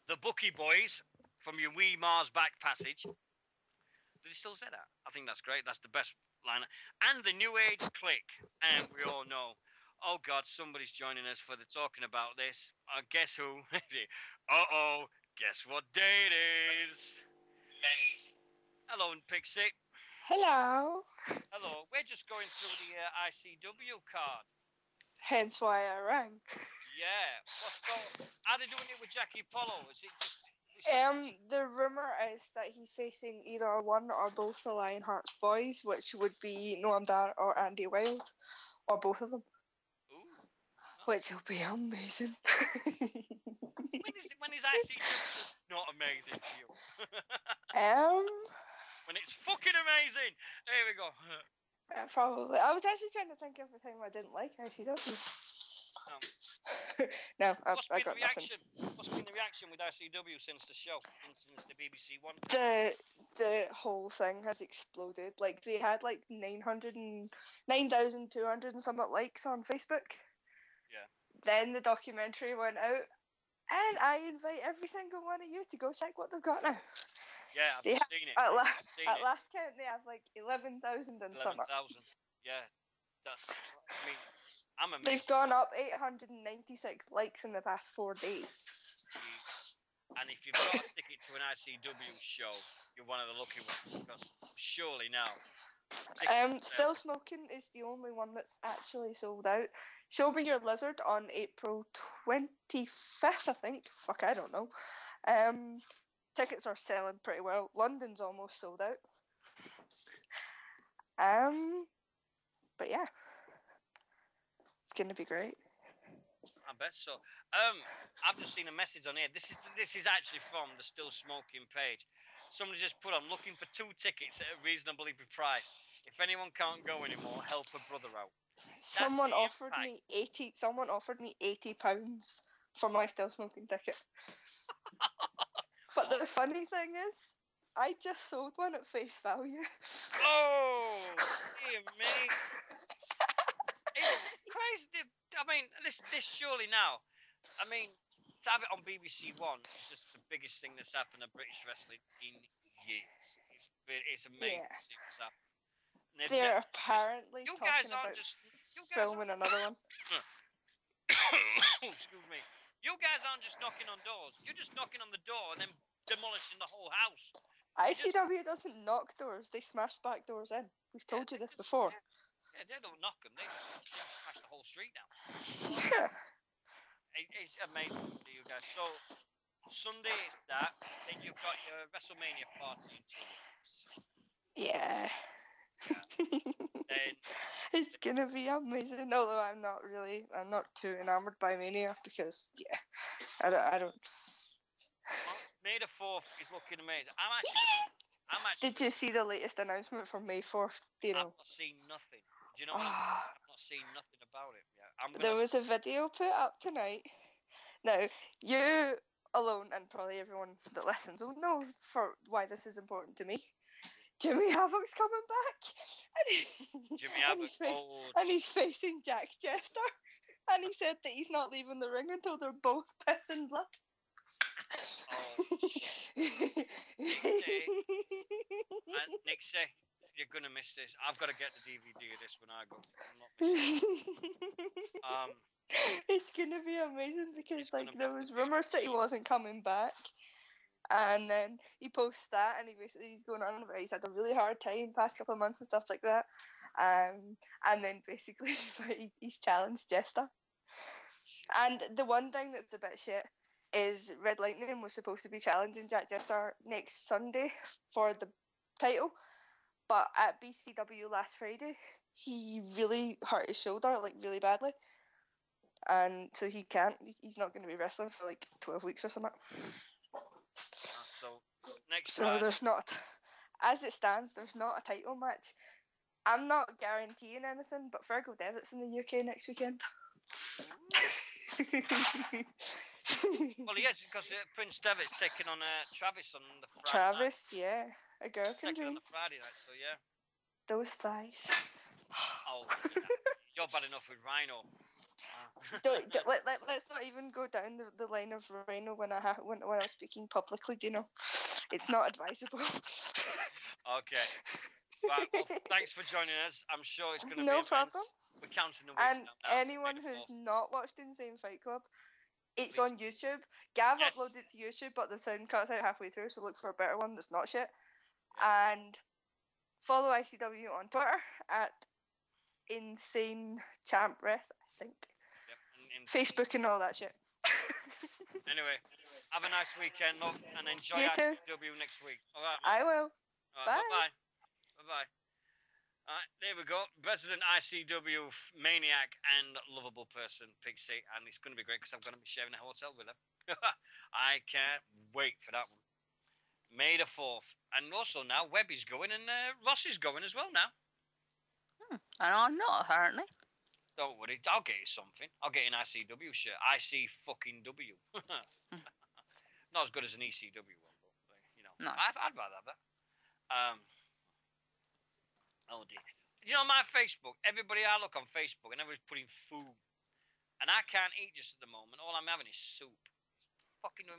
The Bookie Boys from your Wee Mars back passage. Did he still say that? I think that's great. That's the best line. And the New Age Clique. And we all know. Oh, God, somebody's joining us for the talking about this. Guess who? Uh-oh. Guess what day it is? Hello, Pixie. Hello. Hello. We're just going through the ICW card. Hence why I rang. Yeah. So, are they doing it with Jackie Polo? Is it just... The rumour is that he's facing either one or both the Lionheart's boys, which would be Noam Dar or Andy Wilde, or both of them. Ooh. Which will be amazing. When is ICW not amazing to you? When it's fucking amazing. There we go. Probably. I was actually trying to think of a time I didn't like ICW. No, I got nothing. What's been the reaction with ICW since the show, since the BBC one? The whole thing has exploded. Like, they had like 9,200 and something likes on Facebook. Yeah. Then the documentary went out, and I invite every single one of you to go check what they've got now. Yeah, I've seen it. At last count, they have like 11,000 and something. 11,000. Yeah, that's. I mean, I'm amazed. They've gone up 896 likes in the past 4 days. Jeez. And if you've got a ticket to an ICW show, you're one of the lucky ones, because surely now Still Smoking is the only one that's actually sold out. Show Me Your Lizard on April 25th, I think. Fuck, I don't know. Tickets are selling pretty well. London's almost sold out. But yeah, it's gonna be great. I bet so. I've just seen a message on here. This is actually from the Still Smoking page. Somebody just put, I'm looking for 2 tickets at a reasonably priced. If anyone can't go anymore, help a brother out. Someone offered me £80 for my Still Smoking ticket. But the funny thing is, I just sold one at face value. Oh, dear me. It's crazy. I mean, this surely now. I mean, to have it on BBC One is just the biggest thing that's happened to British wrestling in years. It's amazing to see what's happened. They're apparently talking about filming another one. Excuse me. You guys aren't just knocking on doors. You're just knocking on the door and then demolishing the whole house. ICW doesn't knock doors. They smash back doors in. We've told you this before. Yeah, they don't knock them. They just smash the whole street down. It's amazing to see you guys. So, Sunday is that. Then you've got your WrestleMania party in 2 weeks. Yeah. Then it's gonna be amazing. Although I'm not too enamored by Mania because I don't. May the 4th is looking amazing. I'm actually. Did you see the latest announcement for May 4th? I've not seen nothing. Do you know what I mean? I've not seen nothing about it yet. There was a video put up tonight. Now, you alone and probably everyone that listens will know for why this is important to me. Jimmy Havoc's coming back. Jimmy Havoc. And he's facing Jax Jester. And he said that he's not leaving the ring until they're both pissing blood. Nixy, you're gonna miss this. I've got to get the DVD of this when I go. I'm not it's gonna be amazing because there was rumors that he wasn't coming back, and then he posts that and he's going on about he's had a really hard time past couple of months and stuff like that, and then basically he's challenged Jester. And the one thing that's a bit shit is Red Lightning was supposed to be challenging Jack Jester next Sunday for the title, but at BCW last Friday he really hurt his shoulder really badly, and so he's not going to be wrestling for 12 weeks or something. So there's not, as it stands, there's not a title match. I'm not guaranteeing anything, but Virgo Devitt's in the UK next weekend. Well, yes, because Prince Devitt's taking on Travis on the Friday Travis, night. yeah. A girl can dream. On the Friday night, so yeah. Those thighs. Oh, you're bad enough with Rhino. Let's not even go down the line of Rhino when I'm speaking publicly, do you know? It's not advisable. Okay. Right, well, thanks for joining us. I'm sure it's going to be no problem. We're counting the weeks and now. Anyone who's not watched Insane Fight Club, it's on YouTube. Gav uploaded it to YouTube, but the sound cuts out halfway through, so look for a better one that's not shit. Yeah. And follow ICW on Twitter at Insane Champ Rest, I think. Yep. Facebook and all that shit. Anyway, have a nice weekend, love, and enjoy ICW next week. All right, man. I will. All right, bye. Bye-bye. All right, there we go. President ICW maniac and lovable person, Pixie, and it's going to be great because I'm going to be sharing a hotel with her. I can't wait for that one. May the 4th. And also now Webby's going and Ross is going as well now. And I'm not, apparently. Don't worry, I'll get you something. I'll get you an ICW shirt. IC fucking W. Not as good as an ECW one, but you know, no. I'd rather have that. Oh dear. You know, my Facebook, everybody I look on Facebook and everybody's putting food. And I can't eat just at the moment. All I'm having is soup. Fucking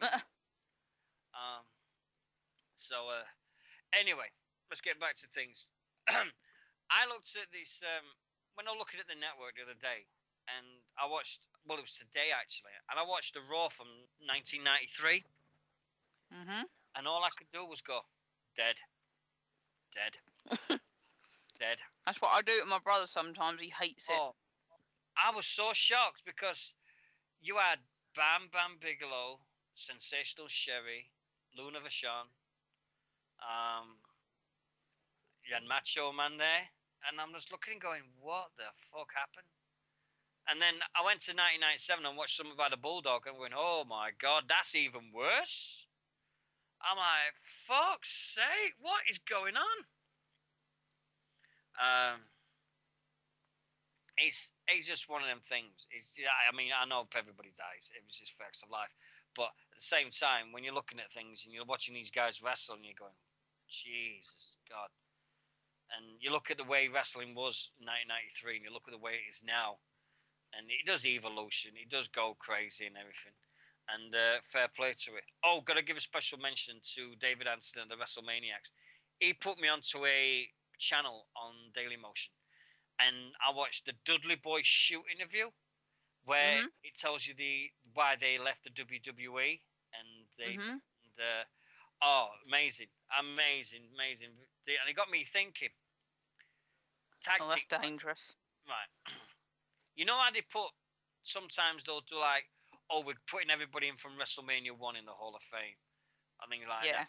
anyway, let's get back to things. I looked at this, when I was looking at the network the other day, and I watched, well, it was today actually, and I watched the Raw from 1993. Mm-hmm. And all I could do was go, dead. Dead. That's what I do to my brother sometimes. He hates it. Oh, I was so shocked because you had Bam Bam Bigelow, Sensational Sherry, Luna Vachon, you had Macho Man there, and I'm just looking and going, what the fuck happened? And then I went to 1997 and watched something about the Bulldog and went, oh my God, that's even worse. I'm like, fuck's sake, what is going on? It's just one of them things. I mean, I know everybody dies. It was just facts of life. But at the same time, when you're looking at things and you're watching these guys wrestle and you're going, Jesus God. And you look at the way wrestling was in 1993 and you look at the way it is now. And it does evolution. It does go crazy and everything. And fair play to it. Oh, got to give a special mention to David Anson and the WrestleManiacs. He put me onto a channel on Daily Motion. And I watched the Dudley Boy shoot interview where it tells you why they left the WWE. And they... amazing. And it got me thinking. That's dangerous. Right. You know how they put, sometimes they'll do like, oh, we're putting everybody in from WrestleMania 1 in the Hall of Fame. I think like that.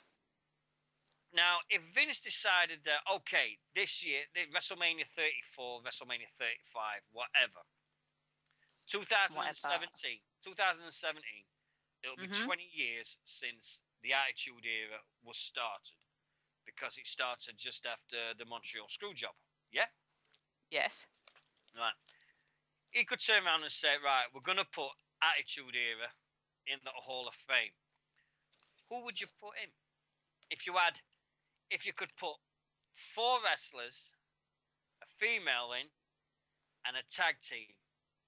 Now, if Vince decided that, okay, this year, WrestleMania 34, WrestleMania 35, whatever, 2017, it'll be 20 years since the Attitude Era was started because it started just after the Montreal Screwjob. Yeah? Yes. Right. He could turn around and say, right, we're going to put Attitude Era in the Hall of Fame. Who would you put in? If you could put 4 wrestlers, a female in, and a tag team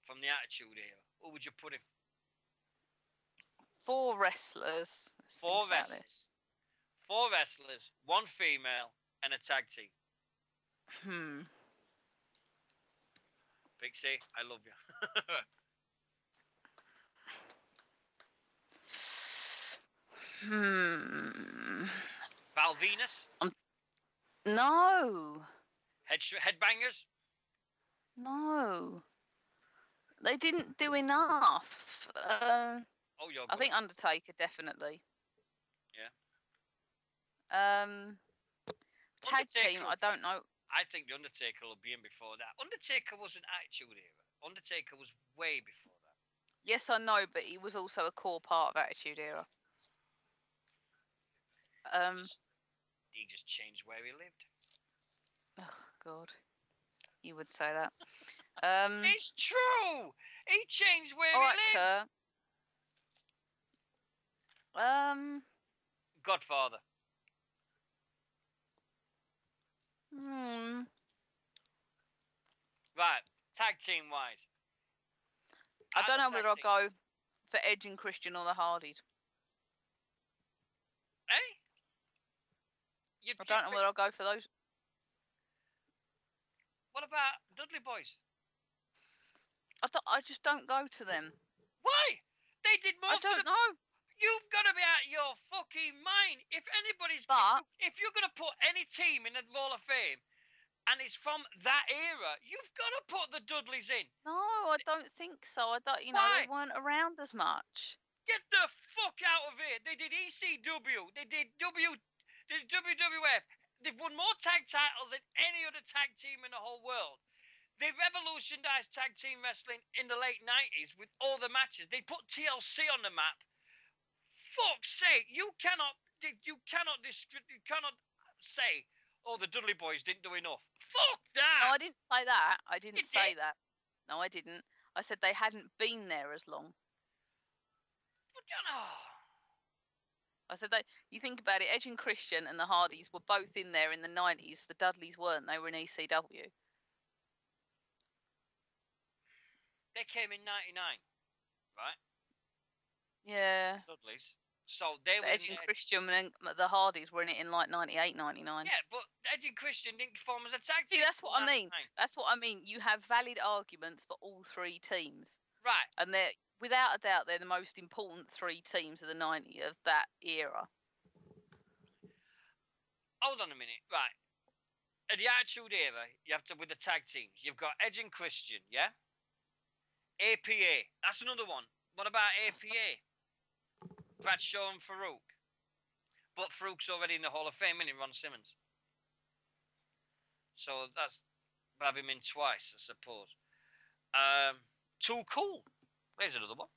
from the Attitude Era, who would you put in? 4 wrestlers. 4 wrestlers. 4 wrestlers, 1 female, and a tag team. Big C, I love you. Val Venus? No. Headbangers? No. They didn't do enough. I think Undertaker, definitely. Yeah. Tag team, I don't know. I think the Undertaker will be in before that. Undertaker wasn't Attitude Era. Undertaker was way before that. Yes, I know, but he was also a core part of Attitude Era. He just changed where he lived. Oh God, you would say that. It's true. He changed where he lived. Godfather. Right, tag team wise. I don't know whether I'll go for Edge and Christian or the Hardys. Eh? I don't know whether I'll go for those. What about Dudley Boys? I just don't go to them. Why? They did more. I don't know. You've got to be out of your fucking mind. If anybody's, if you're going to put any team in the Hall of Fame, and it's from that era, you've got to put the Dudleys in. No, I don't think so. I don't. They weren't around as much. Get the fuck out of here. They did ECW. They did WWF. They've won more tag titles than any other tag team in the whole world. They revolutionized tag team wrestling in the late 90s with all the matches. They put TLC on the map. Fuck's sake, you cannot say, oh, the Dudley Boys didn't do enough. Fuck that. No, I didn't say that. I didn't say that. No, I didn't. I said they hadn't been there as long. I said that you think about it, Edge and Christian and the Hardys were both in there in the 90s. The Dudleys weren't. They were in ECW. They came in 99, right? Yeah. Dudleys. So they were Edge and Christian and the Hardys were in it in like 98, 99. Yeah, but Edge and Christian didn't form as a tag team. See, that's what I mean. That's what I mean. You have valid arguments for all 3 teams. Right. And they're, without a doubt, they're the most important 3 teams of the 90s of that era. Hold on a minute. Right. In the Attitude Era, you have to with the tag teams. You've got Edge and Christian, yeah. APA, that's another one. What about APA? Bradshaw and Farouk. But Farouk's already in the Hall of Fame, isn't he, Ron Simmons? So that's have him in twice, I suppose. Too Cool. There's another one.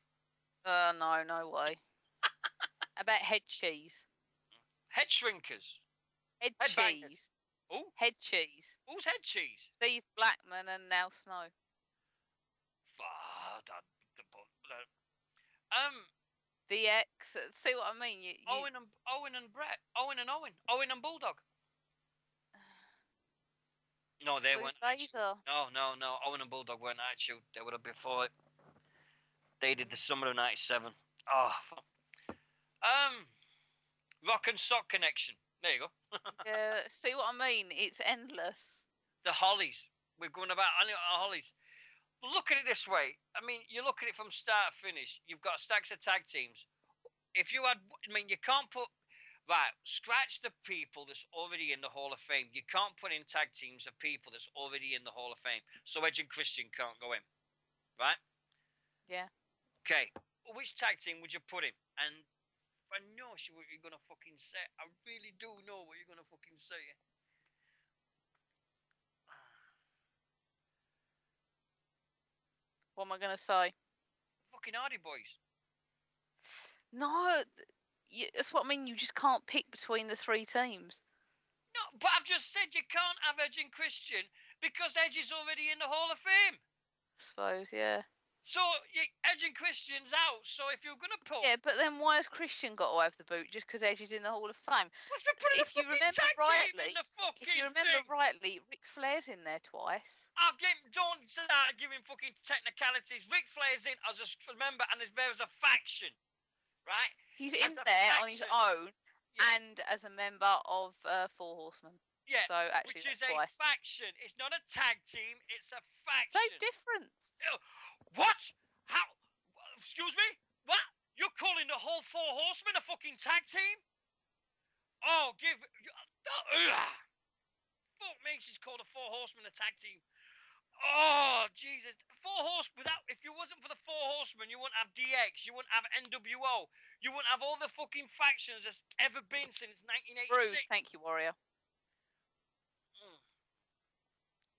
No way. How about Head Cheese? Head Shrinkers. Head Headbangers. Cheese. Who? Head Cheese. Who's Head Cheese? Steve Blackman and Now Snow. DX. See what I mean? Owen and Brett. Owen and Bulldog. No, they weren't. No. Owen and Bulldog weren't Attitude. They would have before it. They did the summer of '97. Oh, fuck. Rock and Sock Connection. There you go. Yeah, see what I mean? It's endless. The Hollies. We're going about Hollies. Look at it this way. I mean, you look at it from start to finish. You've got stacks of tag teams. If you had, I mean, you can't put, right, scratch the people that's already in the Hall of Fame. You can't put in tag teams of people that's already in the Hall of Fame. So Edge and Christian can't go in. Right? Yeah. Okay. Which tag team would you put in? And I know what you're going to fucking say. I really do know what you're going to fucking say. What am I going to say? Fucking Hardy Boys. No, that's what I mean. You just can't pick between the three teams. No, but I've just said you can't have Edge and Christian because Edge is already in the Hall of Fame. I suppose, yeah. So Edge and Christian's out. So if you're gonna put, yeah, but then why has Christian got to have the boot just because Edge is in the Hall of Fame? What's the point of the fucking tag team in the fucking if you remember rightly, Ric Flair's in there twice. Don't start giving fucking technicalities. Ric Flair's in. I just remember, and there's a faction, right? He's in there on his own, and as a member of Four Horsemen. Yeah, so actually, which is a faction. It's not a tag team. It's a faction. So different. What? How? Excuse me? What? You're calling the whole Four Horsemen a fucking tag team? Oh, fuck me, she's called a Four Horsemen a tag team. Oh, Jesus. If you wasn't for the Four Horsemen, you wouldn't have DX, you wouldn't have NWO, you wouldn't have all the fucking factions that's ever been since 1986. Bruce, thank you, Warrior.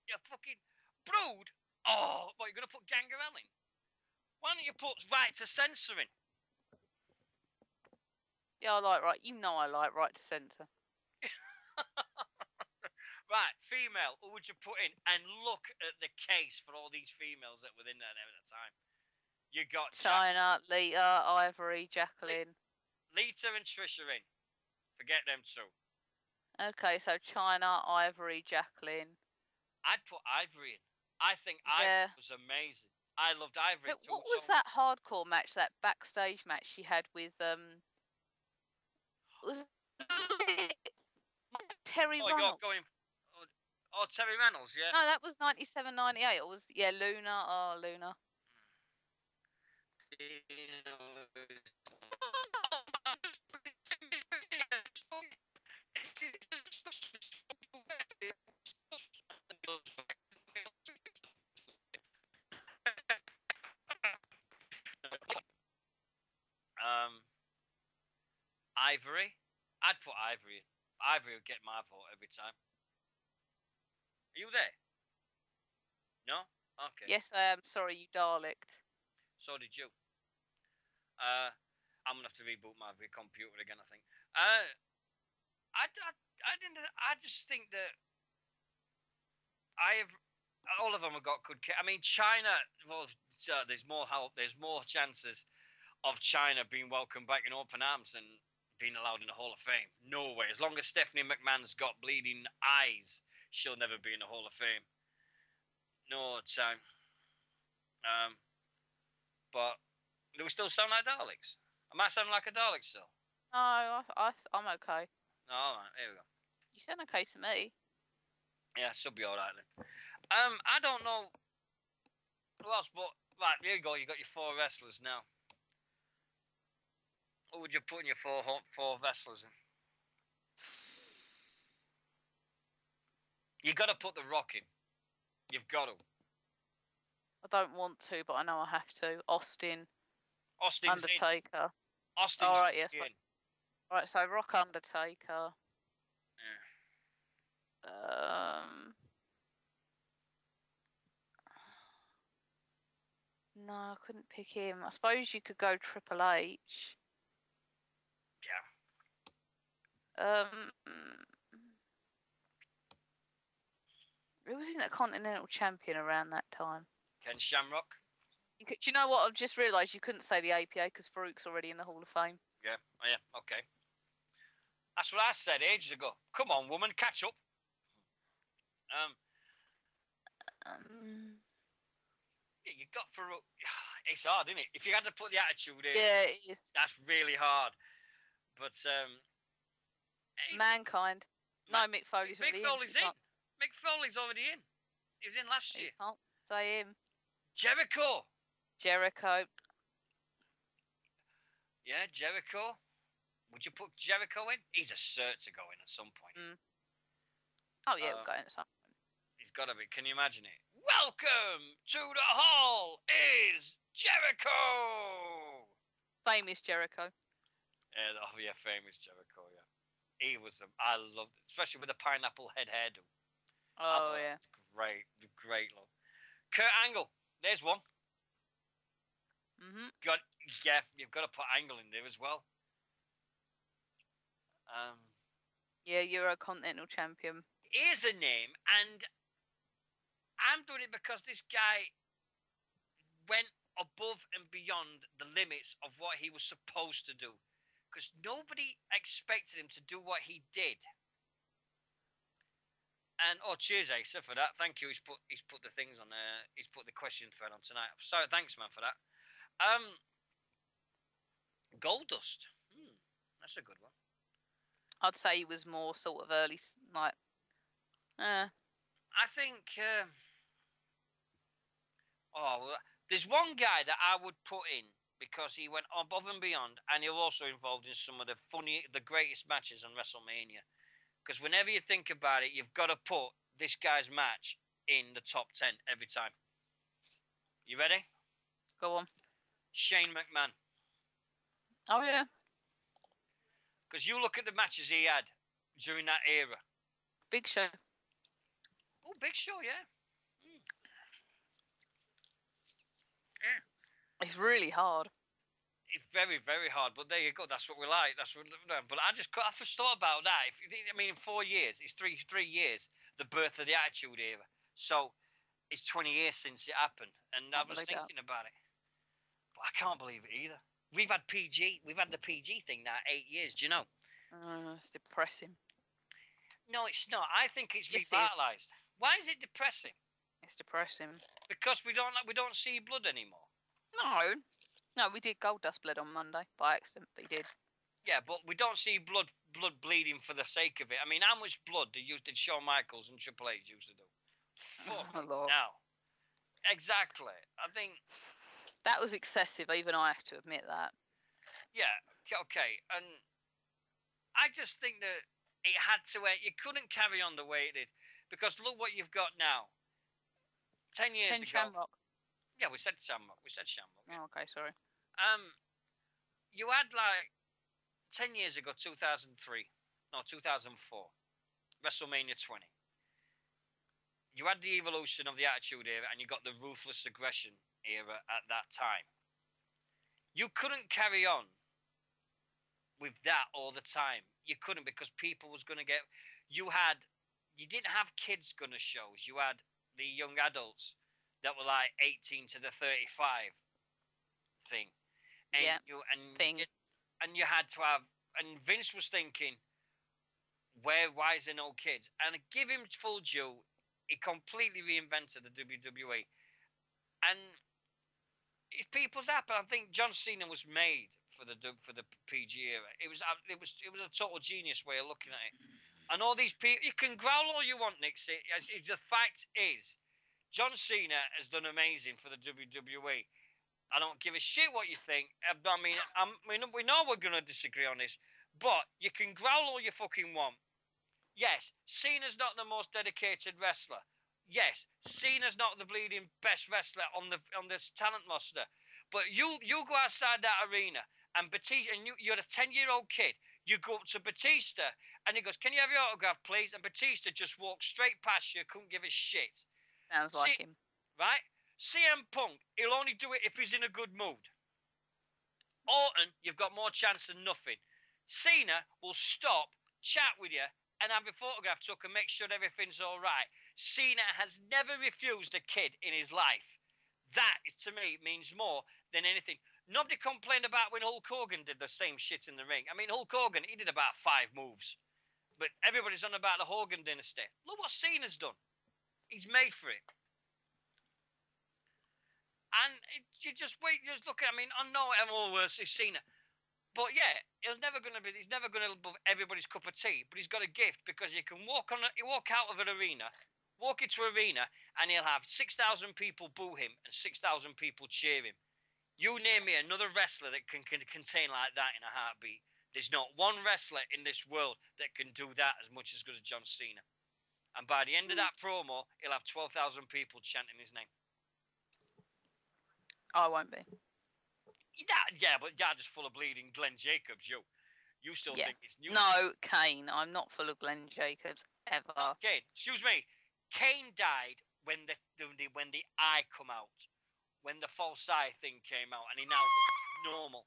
You fucking Brood? Oh, what, you're going to put Gangrel in? Why don't you put Right to Censor in? Yeah, I like right. You know I like Right to Censor. Right, female, who would you put in? And look at the case for all these females that were in there at the time. You got China, Lita, Ivory, Jacqueline. Lita and Trish are in. Forget them two. Okay, so China, Ivory, Jacqueline. I'd put Ivory in. I think Ivory was amazing. I loved Ivory too. What was that hardcore match, that backstage match she had with was Terry Reynolds? Terry Reynolds, yeah. No, that was 97, 98. It was Luna. Oh, Luna. Ivory. I'd put Ivory in. Ivory would get my vote every time. Are you there? No? Okay. Yes, I am. Sorry, you Daleked. So did you. I'm gonna have to reboot my computer again, I think. I just think that all of them have got good. I mean, China. Well, there's more chances of China being welcomed back in open arms than being allowed in the Hall of Fame. No way. As long as Stephanie McMahon's got bleeding eyes, she'll never be in the Hall of Fame. No time. But do we still sound like Daleks? Am I sounding like a Dalek still? No, I'm okay. All right, here we go. You sound okay to me. Yeah, she'll be all right then. I don't know who else, but right, there you go. You got your four wrestlers now. What would you put in your four wrestlers in? You got to put The Rock in. You've got to. I don't want to, but I know I have to. Austin's Undertaker. in. Austin's All right, yes. in. Right, so Rock, Undertaker. Yeah. No, I couldn't pick him. I suppose you could go Triple H. Yeah. Who was in the Continental Champion around that time? Ken Shamrock. Do you know what? I've just realised you couldn't say the APA because Farouk's already in the Hall of Fame. Yeah. Oh, yeah. Okay. That's what I said ages ago. Come on, woman, catch up. Yeah, you got Farouk. It's hard, isn't it? If you had to put the attitude in, yeah, it is. That's really hard. But Mankind. No, Mick Foley's already in. Mick Foley's in. Mick Foley's already in. He was in last year. Can't say him. Jericho. Yeah, Jericho. Would you put Jericho in? He's a cert to go in at some point. Oh, yeah, we'll go in at some point. He's got to be. Can you imagine it? Welcome to the hall is Jericho. Famous Jericho. Yeah, famous Jericho, yeah. He was, I loved it, especially with the pineapple head hairdo. Oh, yeah. It's great look. Kurt Angle, there's one. Mm-hmm. You've got to put Angle in there as well. Yeah, Eurocontinental Champion. Here's a name, and I'm doing it because this guy went above and beyond the limits of what he was supposed to do. Because nobody expected him to do what he did. And cheers, Asa, for that. Thank you. He's put the things on there. He's put the question thread on tonight. So thanks, man, for that. Goldust. That's a good one. I'd say he was more sort of early, like. I think. There's one guy that I would put in because he went above and beyond, and he was also involved in some of the greatest matches on WrestleMania. Because whenever you think about it, you've got to put this guy's match in the top 10 every time. You ready? Go on. Shane McMahon. Oh, yeah. Because you look at the matches he had during that era. Big Show. Oh, Big Show, yeah. Yeah. It's really hard. It's very, very hard. But there you go. That's what we like. But I just thought about that. In 4 years, it's three years, the birth of the Attitude Era. So it's 20 years since it happened. And I was thinking about it. But I can't believe it either. We've had the PG thing now 8 years. Do you know? It's depressing. No, it's not. I think it's revitalized. Why is it depressing? It's depressing. Because we don't see blood anymore. No, we did Goldust Blood on Monday by accident. We did. Yeah, but we don't see blood bleeding for the sake of it. I mean, how much blood did Shawn Michaels and Triple H used to do? Fuck now. Exactly. I think that was excessive. Even I have to admit that. Yeah. Okay. And I just think that it had to. You couldn't carry on the way it did because look what you've got now. 10 years ago. Shamrock. Yeah, we said Shamrock. Oh, okay, sorry. You had 10 years ago, 2004, WrestleMania 20. You had the evolution of the Attitude Era, and you got the Ruthless Aggression Era at that time. You couldn't carry on with that all the time. You couldn't because people was going to get. You didn't have kids going to shows. You had the young adults that were 18 to the 35 thing. And you had to have, and Vince was thinking, why is there no kids? And give him full due, he completely reinvented the WWE. And if people's happy, I think John Cena was made for the PG era. It was a total genius way of looking at it. And all these people, you can growl all you want, Nixy. The fact is, John Cena has done amazing for the WWE. I don't give a shit what you think. We know we're going to disagree on this, but you can growl all you fucking want. Yes, Cena's not the most dedicated wrestler. Yes, Cena's not the bleeding best wrestler on this talent roster. But you go outside that arena and Batista, and you're a 10-year-old kid. You go up to Batista and he goes, "Can you have your autograph, please?" And Batista just walks straight past you, couldn't give a shit. Sounds like him. Right? CM Punk, he'll only do it if he's in a good mood. Orton, you've got more chance than nothing. Cena will stop, chat with you, and have a photograph took and make sure everything's all right. Cena has never refused a kid in his life. That, to me, means more than anything. Nobody complained about when Hulk Hogan did the same shit in the ring. I mean, Hulk Hogan, he did about 5 moves. But everybody's on about the Hogan dynasty. Look what Cena's done. He's made for it. And you just wait, you just look at, I mean, I know everyone will say Cena. But yeah, he's never going to be above everybody's cup of tea. But he's got a gift because he can walk out of an arena, walk into an arena, and he'll have 6,000 people boo him and 6,000 people cheer him. You name me another wrestler that can contain like that in a heartbeat. There's not one wrestler in this world that can do that as much as good as John Cena. And by the end of that promo, he'll have 12,000 people chanting his name. I won't be. Yeah, but you're just full of bleeding Glenn Jacobs, you. You still think it's new? No, Kane. I'm not full of Glenn Jacobs ever. Not Kane. Excuse me. Kane died when the eye come out, when the false eye thing came out, and he now looks normal.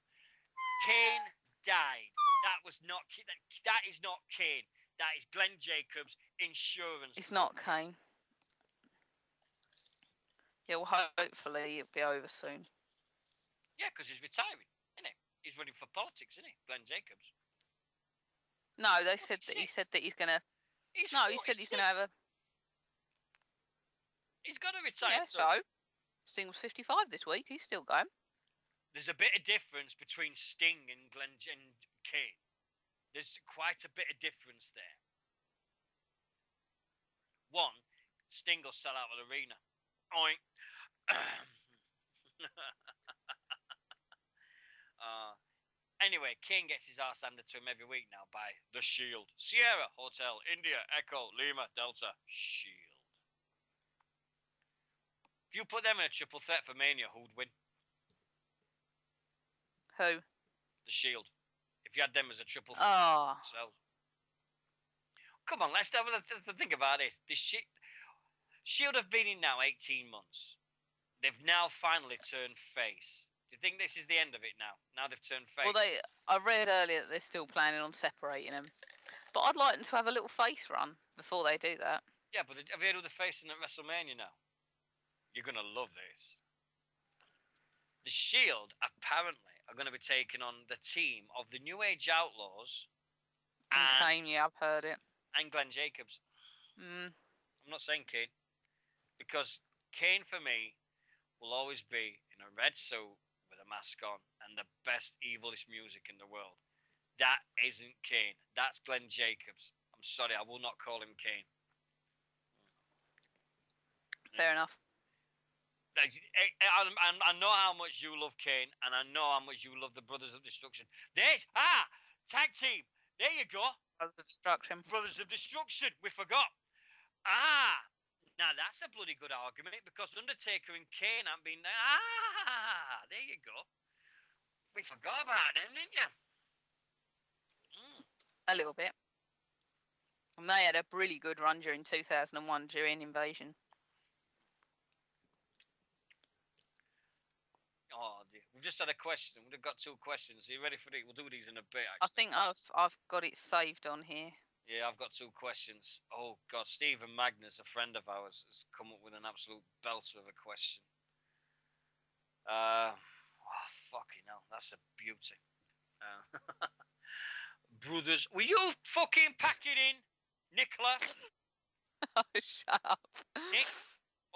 Kane died. That is not Kane. That is Glenn Jacobs' insurance. It's not Kane. He'll hopefully be over soon. Yeah, because he's retiring, isn't he? He's running for politics, isn't he, Glenn Jacobs? No, they said that he said that he's gonna. He said he's gonna have a. He's got to retire. Yeah, so Sting was 55 this week. He's still going. There's a bit of difference between Sting and Glenn and Kane. There's quite a bit of difference there. One, Sting will sell out an arena. Oink. Anyway, Kane gets his arse handed to him every week now by The Shield. Sierra, Hotel, India, Echo, Lima, Delta, Shield. If you put them in a triple threat for Mania, who'd win? Who? The Shield. If you had them as a triple threat. Oh. Come on, let's think about this. The Shield have been in now 18 months. They've now finally turned face. Do you think this is the end of it now? Now they've turned face. Well, I read earlier that they're still planning on separating them. But I'd like them to have a little face run before they do that. Yeah, but have you heard of the facing at WrestleMania now? You're going to love this. The Shield, apparently, are going to be taking on the team of the New Age Outlaws. And Kane, yeah, I've heard it. And Glenn Jacobs. I'm not saying Kane. Because Kane, for me, will always be in a red suit with a mask on and the best, evilest music in the world. That isn't Kane. That's Glenn Jacobs. I'm sorry, I will not call him Kane. Fair enough. I know how much you love Kane, and I know how much you love the Brothers of Destruction. Tag team. There you go. Brothers of Destruction. Brothers of Destruction. We forgot. Now that's a bloody good argument because Undertaker and Kane haven't been there. There you go. We forgot about them, didn't you? A little bit. And they had a really good run during 2001 during Invasion. Oh, dear. We've just had a question. We've got 2 questions. Are you ready for it? We'll do these in a bit. Actually. I think I've got it saved on here. Yeah, I've got 2 questions. Oh, God. Stephen Magnus, a friend of ours, has come up with an absolute belter of a question. Fucking hell. That's a beauty. Brothers, will you fucking pack it in, Nicola? Oh, shut up. Nick?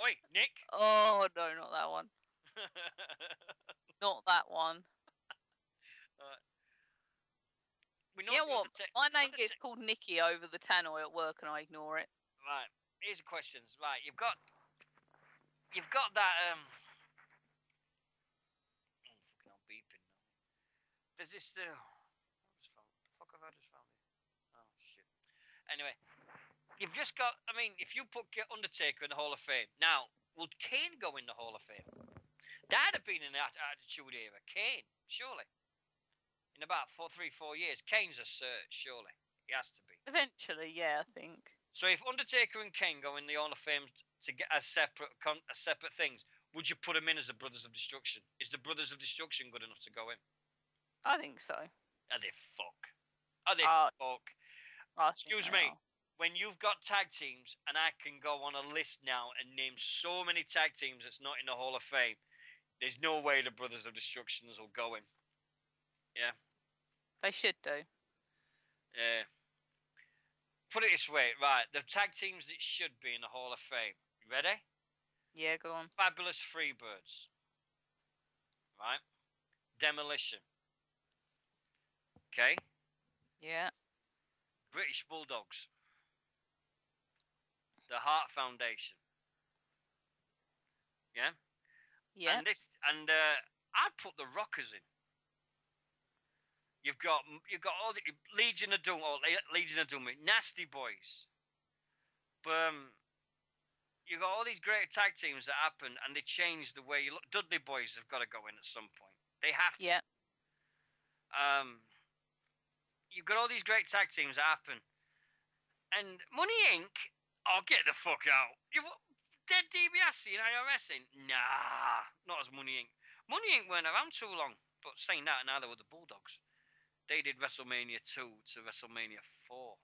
Oi, Nick? Oh, no, not that one. Not that one. You know what? My name gets called Nikki over the tannoy at work, and I ignore it. Right. Here's the questions. Right. You've got that. Fucking hell, beeping now. There's this. The fuck have I just found it? Oh shit. Anyway, you've just got. I mean, if you put Undertaker in the Hall of Fame now, would Kane go in the Hall of Fame? That'd have been in the Attitude Era. Kane, surely. In about 4 years, Kane's a search. Surely, he has to be. Eventually, yeah, I think. So if Undertaker and Kane go in the Hall of Fame to get as separate things, would you put them in as the Brothers of Destruction? Is the Brothers of Destruction good enough to go in? I think so. Are they fuck? Are they fuck? Excuse me. When you've got tag teams, and I can go on a list now and name so many tag teams that's not in the Hall of Fame, there's no way the Brothers of Destructions will go in. Yeah. They should do. Yeah. Put it this way, right? The tag teams that should be in the Hall of Fame. You ready? Yeah, go on. Fabulous Freebirds. Right? Demolition. Okay? Yeah. British Bulldogs. The Heart Foundation. Yeah? Yeah. And I'd put the Rockers in. You've got all the Legion of Doom, Nasty Boys. You got all these great tag teams that happen, and they change the way you look. Dudley Boys have got to go in at some point. They have to. Yeah. You've got all these great tag teams that happen, and Money Inc. Oh, get the fuck out! You've Dead DiBiase and IRS in? Nah, not as Money Inc. Money Inc. weren't around too long, but saying that, neither were the Bulldogs. They did WrestleMania 2 to WrestleMania 4,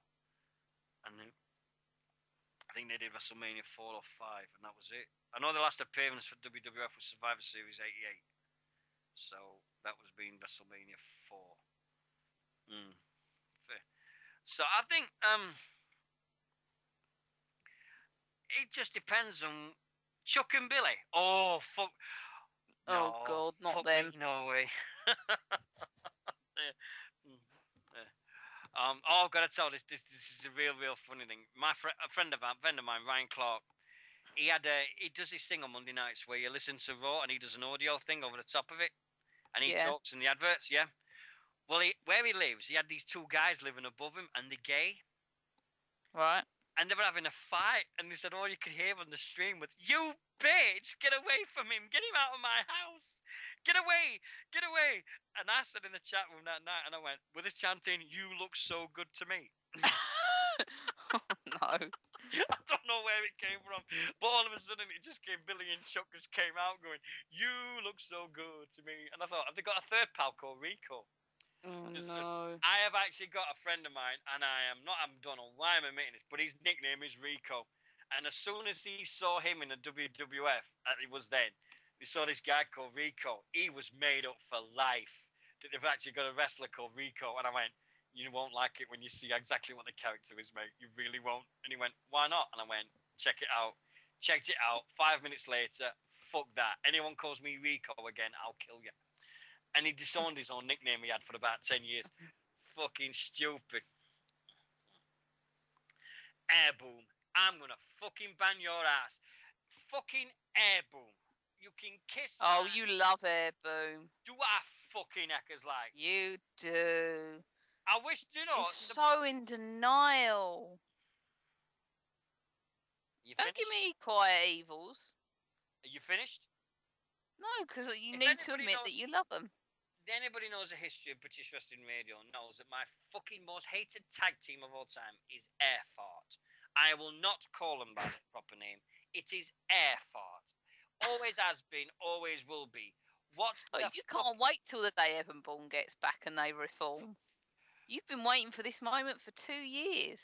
and I think they did WrestleMania 4 or 5, and that was it. I know the last appearance for WWF was Survivor Series 88, so that was being WrestleMania 4. So I think it just depends on Chuck and Billy. Oh fuck! Oh God, not them. Me, no way. I've got to tell this. This is a real funny thing. A friend of mine, Ryan Clark. He does this thing on Monday nights where you listen to Raw and he does an audio thing over the top of it, and he talks in the adverts. Yeah. Well, where he lives, he had these two guys living above him, and they're gay. Right. And they were having a fight, and he said, all you could hear on the stream was, "You bitch, get away from him, get him out of my house, get away." And I said in the chat room that night, and I went, with this chanting, "You look so good to me." Oh, no. I don't know where it came from, but all of a sudden it just came. Billy and Chuck just came out going, "You look so good to me." And I thought, have they got a third pal called Rico? Oh, no. I have actually got a friend of mine, and I don't know why I'm admitting this, but his nickname is Rico. And as soon as he saw him in the WWF, it was then, he saw this guy called Rico. He was made up for life. That they've actually got a wrestler called Rico. And I went, you won't like it when you see exactly what the character is, mate. You really won't. And he went, why not? And I went, check it out. Checked it out. 5 minutes later, fuck that. Anyone calls me Rico again, I'll kill you. And he disowned his own nickname he had for about 10 years. Fucking stupid. Air Boom. I'm gonna fucking ban your ass. Fucking Air Boom. You can kiss. Oh, you love Air Boom. Do I fucking heckers like? You do. I wish, He's so in denial. Don't give me quiet evils. Are you finished? No, because you need to admit that you love them. Anybody knows the history of British Wrestling Radio knows that my fucking most hated tag team of all time is Air Fart. I will not call them by their proper name. It is Air Fart. Always has been, always will be. You can't wait till the day Evan Bourne gets back and they reform. You've been waiting for this moment for 2 years.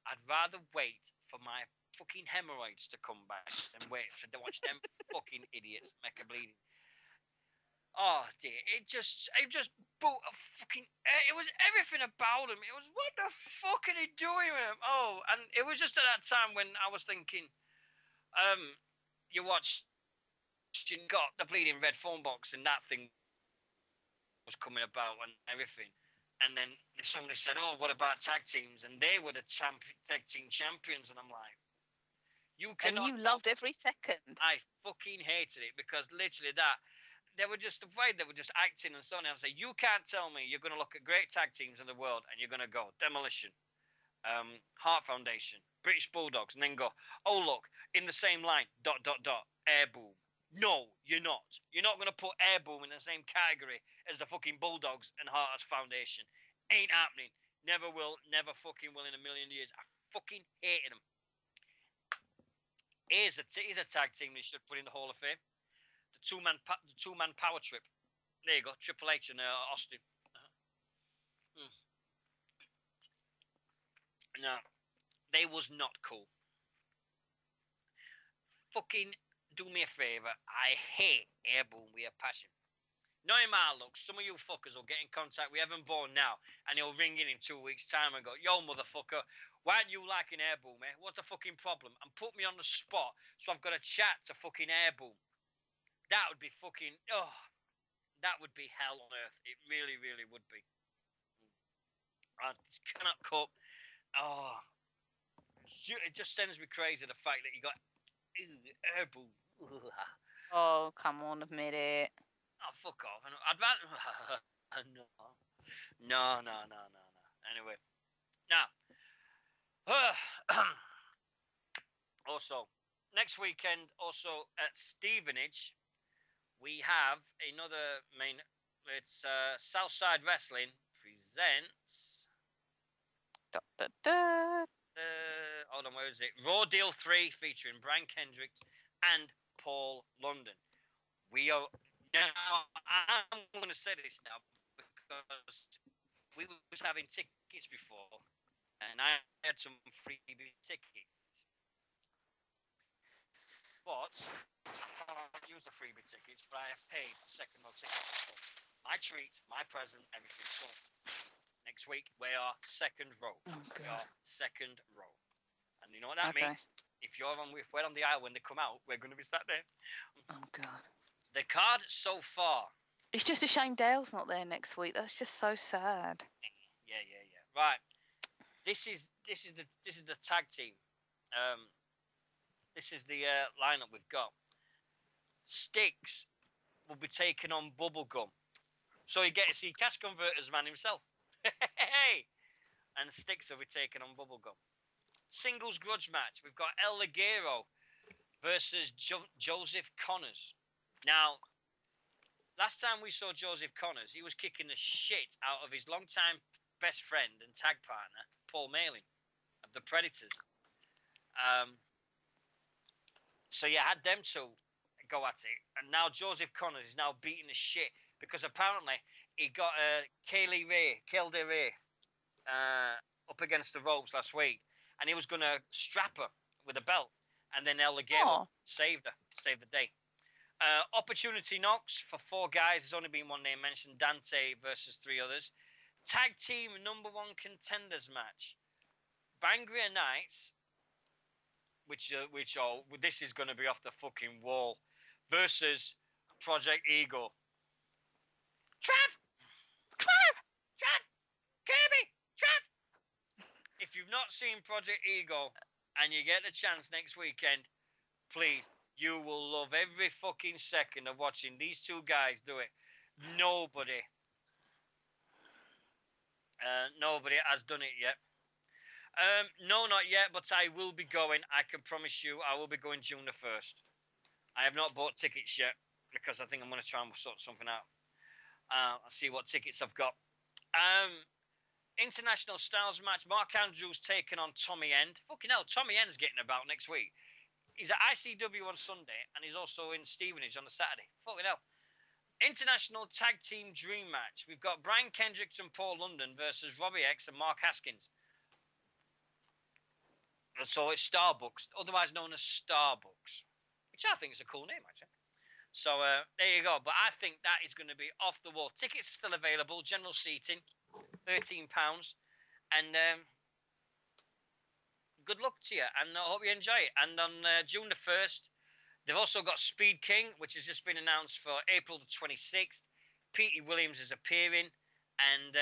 I'd rather wait for my fucking hemorrhoids to come back than wait to watch them fucking idiots make a bleeding. Oh dear, it just bought a fucking. It was everything about him. It was, what the fuck are they doing with him? Oh, and it was just at that time when I was thinking, you got the bleeding red phone box and that thing was coming about and everything, and then somebody said, "Oh, what about tag teams?" And they were the tag team champions, and I'm like, you cannot. And you loved every second. I fucking hated it because literally that. They were just afraid. They were just acting and so on. I say, you can't tell me you're going to look at great tag teams in the world and you're going to go Demolition, Heart Foundation, British Bulldogs, and then go, oh look, in the same line, ... Air Boom. No, you're not. You're not going to put Air Boom in the same category as the fucking Bulldogs and Heart Foundation. Ain't happening. Never will. Never fucking will in a million years. I fucking hated them. Here's a tag team they should put in the Hall of Fame. The two-man power trip. There you go. Triple H and Austin. No, they was not cool. Fucking do me a favour. I hate Airborne with a passion. Knowing my looks, some of you fuckers will get in contact with Evan Bourne now and he'll ring in 2 weeks' time and go, yo, motherfucker, why aren't you liking Airborne, mate? What's the fucking problem? And put me on the spot so I've got to chat to fucking Airborne. That would be fucking, that would be hell on earth. It really, really would be. I just cannot cope. It just sends me crazy, the fact that you got Airborne. Oh, come on, admit it. Oh, fuck off. I'd rather... No. Anyway. Now. Also, next weekend, also at Stevenage, we have another main... It's Southside Wrestling presents... hold on, where is it? Raw Deal 3 featuring Brian Kendricks and Paul London. We are... Now, I'm going to say this now because we was having tickets before and I had some freebie tickets. But I can't use the freebie tickets, but I have paid for second row tickets. My treat, my present, everything sold. Next week, we are second row. We are second row. And you know what that means? If we're on the aisle when they come out, we're going to be sat there. Oh, God. The card so far. It's just a shame Dale's not there next week. That's just so sad. Yeah. Right. This is the tag team. This is the lineup we've got. Styx will be taking on Bubblegum. So you get to see Cash Converters man himself. Hey! And Styx will be taking on Bubblegum. Singles grudge match. We've got El Ligero versus Joseph Connors. Now, last time we saw Joseph Connors, he was kicking the shit out of his longtime best friend and tag partner, Paul Malin, of the Predators. So you had them two go at it, and now Joseph Connors is now beating the shit because apparently he got Kaylee Ray up against the ropes last week, and he was going to strap her with a belt, and then El Ligero saved the day. Opportunity knocks for 4 guys. There's only been one name mentioned, Dante versus 3 others. Tag team number 1 contenders match. Bangria Knights, which this is going to be off the fucking wall, versus Project Ego. Trav! Kirby! Trav! If you've not seen Project Ego and you get the chance next weekend, please, you will love every fucking second of watching these 2 guys do it. Nobody has done it yet. No, not yet, but I will be going. I can promise you I will be going June the 1st. I have not bought tickets yet because I think I'm going to try and sort something out. I'll see what tickets I've got. International Styles match. Mark Andrews taking on Tommy End. Fucking hell, Tommy End's getting about next week. He's at ICW on Sunday and he's also in Stevenage on the Saturday. Fucking hell. International Tag Team Dream match. We've got Brian Kendricks and Paul London versus Robbie X and Mark Haskins. So it's Starbucks, otherwise known as Starbucks, which I think is a cool name, actually. So there you go. But I think that is going to be off the wall. Tickets are still available. General seating, £13. And good luck to you. And I hope you enjoy it. And on June the 1st, they've also got Speed King, which has just been announced for April the 26th. Petey Williams is appearing. And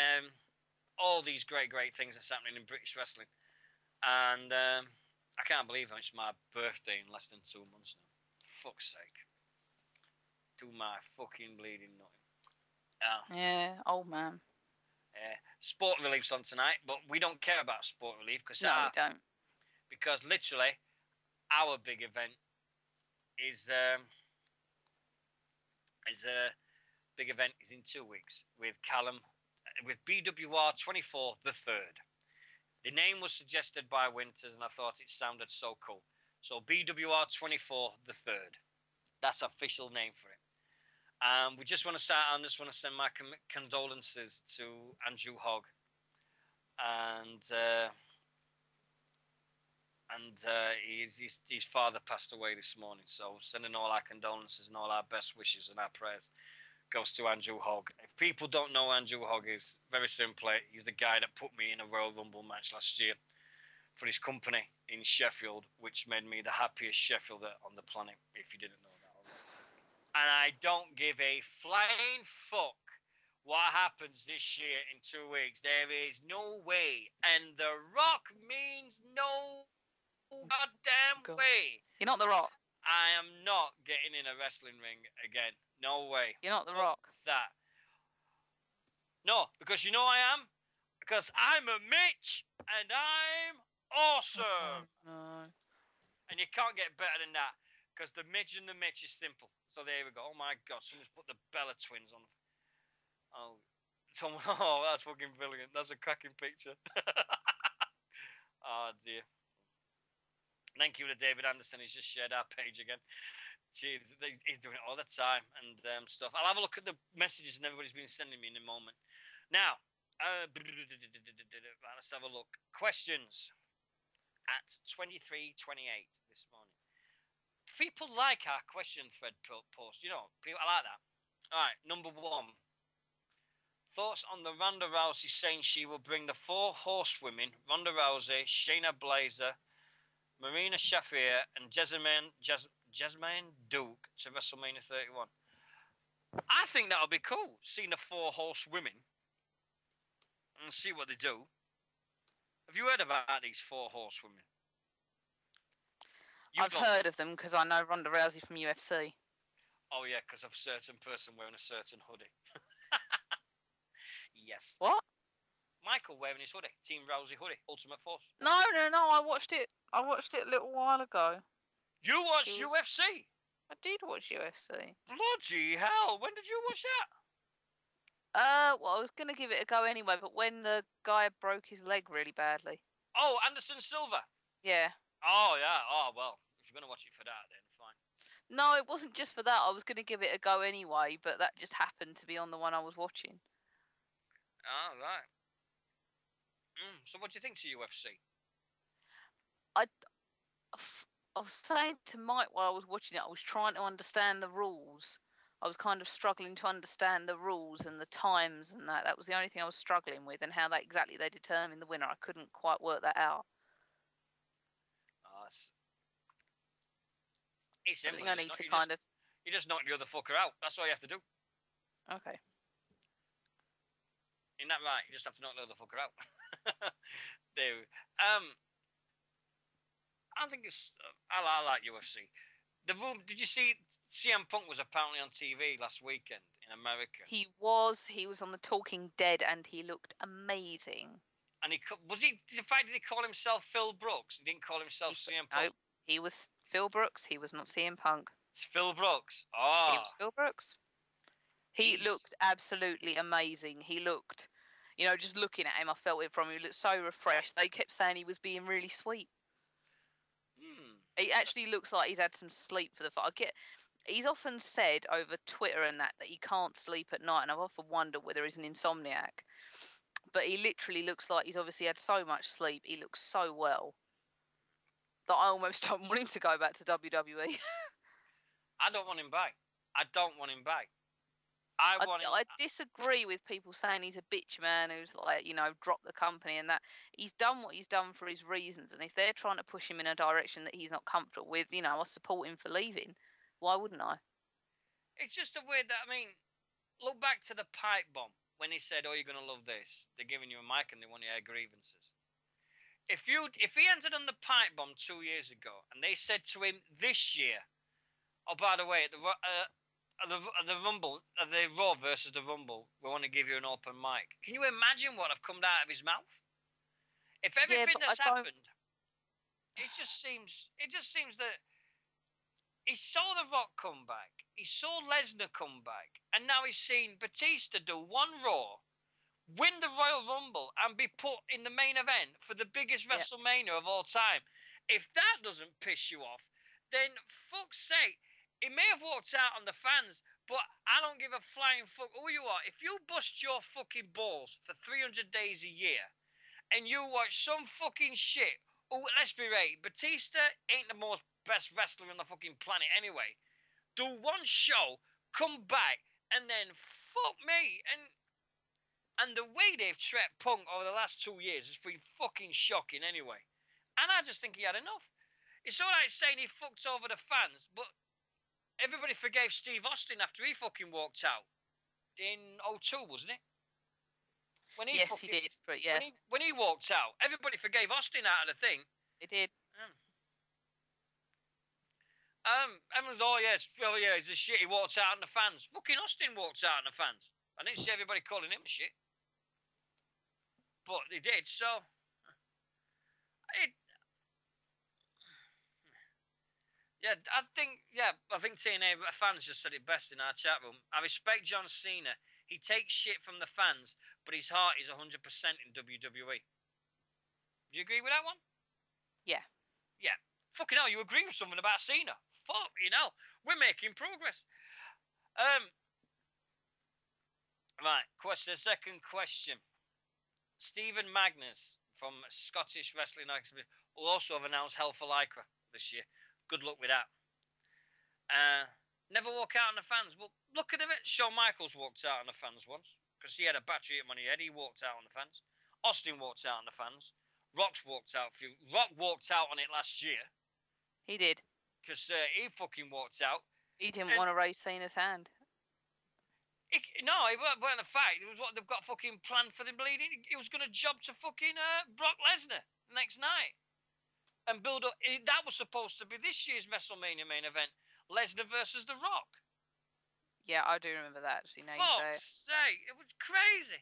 all these great things that's happening in British wrestling. And I can't believe it's my birthday in less than 2 months now. Fuck's sake. Do my fucking bleeding nothing. Yeah, old man. Yeah. Sport Relief's on tonight, but we don't care about Sport Relief No, we don't. because literally our big event is big event is in 2 weeks with Callum with BWR 24 the third. The name was suggested by Winters, and I thought it sounded so cool. So BWR 24 the third. That's official name for it. We just want to start. I just want to send my condolences to Andrew Hogg, and his father passed away this morning. So sending all our condolences and all our best wishes and our prayers goes to Andrew Hogg. If people don't know Andrew Hogg is, very simply, he's the guy that put me in a Royal Rumble match last year for his company in Sheffield, which made me the happiest Sheffielder on the planet, if you didn't know that already. And I don't give a flying fuck what happens this year in 2 weeks. There is no way. And The Rock means no goddamn way. You're not The Rock. I am not getting in a wrestling ring again. No way. You're not The Fuck Rock. that. No, because you know I am. Because I'm a Mitch and I'm awesome. No. And you can't get better than that. Because the Midge and the Mitch is simple. So there we go. Oh my God, someone's put the Bella twins on. Oh, that's fucking brilliant. That's a cracking picture. Oh dear. Thank you to David Anderson. He's just shared our page again. Jeez, he's doing it all the time and stuff. I'll have a look at the messages and everybody's been sending me in a moment. Now, let's have a look. Questions at 23:28 this morning. People like our question thread post. You know, people, I like that. All right, number 1. Thoughts on the Ronda Rousey saying she will bring the 4 horsewomen, Ronda Rousey, Shayna Baszler, Marina Shafir, and Jasmine Duke to WrestleMania 31. I think that'll be cool, seeing the 4 horsewomen and see what they do. Have you heard about these 4 horsewomen? I've heard of them because I know Ronda Rousey from UFC. Oh, yeah, because of a certain person wearing a certain hoodie. Yes. What? Michael wearing his hoodie. Team Rousey hoodie. Ultimate Force. No. I watched it a little while ago. You watched UFC? I did watch UFC. Bloody hell. When did you watch that? Well, I was going to give it a go anyway, but when the guy broke his leg really badly. Oh, Anderson Silva. Yeah. Oh, yeah. Oh, well, if you're going to watch it for that, then fine. No, it wasn't just for that. I was going to give it a go anyway, but that just happened to be on the one I was watching. Oh, right. So what do you think to UFC? I was saying to Mike while I was watching it, I was trying to understand the rules. I was kind of struggling to understand the rules and the times and that. That was the only thing I was struggling with, and how they determine the winner. I couldn't quite work that out. It's simple. I think I need to kind of... You just knock the other fucker out. That's all you have to do. Okay. Isn't that right? You just have to knock the other fucker out. There. I think it's... I like UFC. The rule... Did you see... CM Punk was apparently on TV last weekend in America. He was on the Talking Dead, and he looked amazing. And did he call himself Phil Brooks? He didn't call himself CM Punk? No, he was Phil Brooks. He was not CM Punk. It's Phil Brooks. Oh. He was Phil Brooks. He looked absolutely amazing. He looked, just looking at him, I felt it from him. He looked so refreshed. They kept saying he was being really sweet. He actually looks like he's had some sleep for the fight. He's often said over Twitter and that he can't sleep at night, and I've often wondered whether he's an insomniac. But he literally looks like he's obviously had so much sleep. He looks so well that I almost don't want him to go back to WWE. I don't want him back. I disagree with people saying he's a bitch man who's dropped the company and that. He's done what he's done for his reasons, and if they're trying to push him in a direction that he's not comfortable with, I support him for leaving. Why wouldn't I? It's just a weird that, look back to the pipe bomb when he said, "Oh, you're gonna love this. They're giving you a mic and they want to air grievances." If he entered on the pipe bomb 2 years ago and they said to him this year, "Oh, by the way, the Rumble, the Raw versus the Rumble, we want to give you an open mic. Can you imagine what have come out of his mouth? If everything that's happened, it just seems that he saw The Rock come back, he saw Lesnar come back, and now he's seen Batista do one Raw, win the Royal Rumble, and be put in the main event for the biggest WrestleMania of all time. If that doesn't piss you off, then fuck's sake, he may have walked out on the fans, but I don't give a flying fuck who you are. If you bust your fucking balls for 300 days a year and you watch some fucking shit, let's be right, Batista ain't the most best wrestler on the fucking planet anyway. Do one show, come back, and then fuck me. And the way they've treated Punk over the last 2 years has been fucking shocking anyway. And I just think he had enough. It's alright saying he fucked over the fans, but everybody forgave Steve Austin after he fucking walked out. In 02, wasn't it? When he he did. When he walked out, everybody forgave Austin out of the thing. They did. Everyone's, he's a shit. He walked out on the fans. Fucking Austin walked out on the fans. I didn't see everybody calling him a shit. But they did, so... I think TNA fans just said it best in our chat room. I respect John Cena. He takes shit from the fans, but his heart is 100% in WWE. Do you agree with that one? Yeah. Yeah. Fucking hell, you agree with something about Cena. Fuck, we're making progress. Right, the second question. Stephen Magnus from Scottish Wrestling Exhibition will also have announced Hell for Lycra this year. Good luck with that. Never walk out on the fans. Well, look at it. Shawn Michaels walked out on the fans once because he had a battery at money head. He walked out on the fans. Austin walked out on the fans. Rock walked out on it last year. He did. Because he fucking walked out. He didn't want to raise Cena's hand. It weren't the fact. It was what they've got fucking planned for the bleeding. He was going to job to fucking Brock Lesnar next night. And build up. That was supposed to be this year's WrestleMania main event. Lesnar versus The Rock. Yeah, I do remember that. Actually, now Fuck's sake. It was crazy.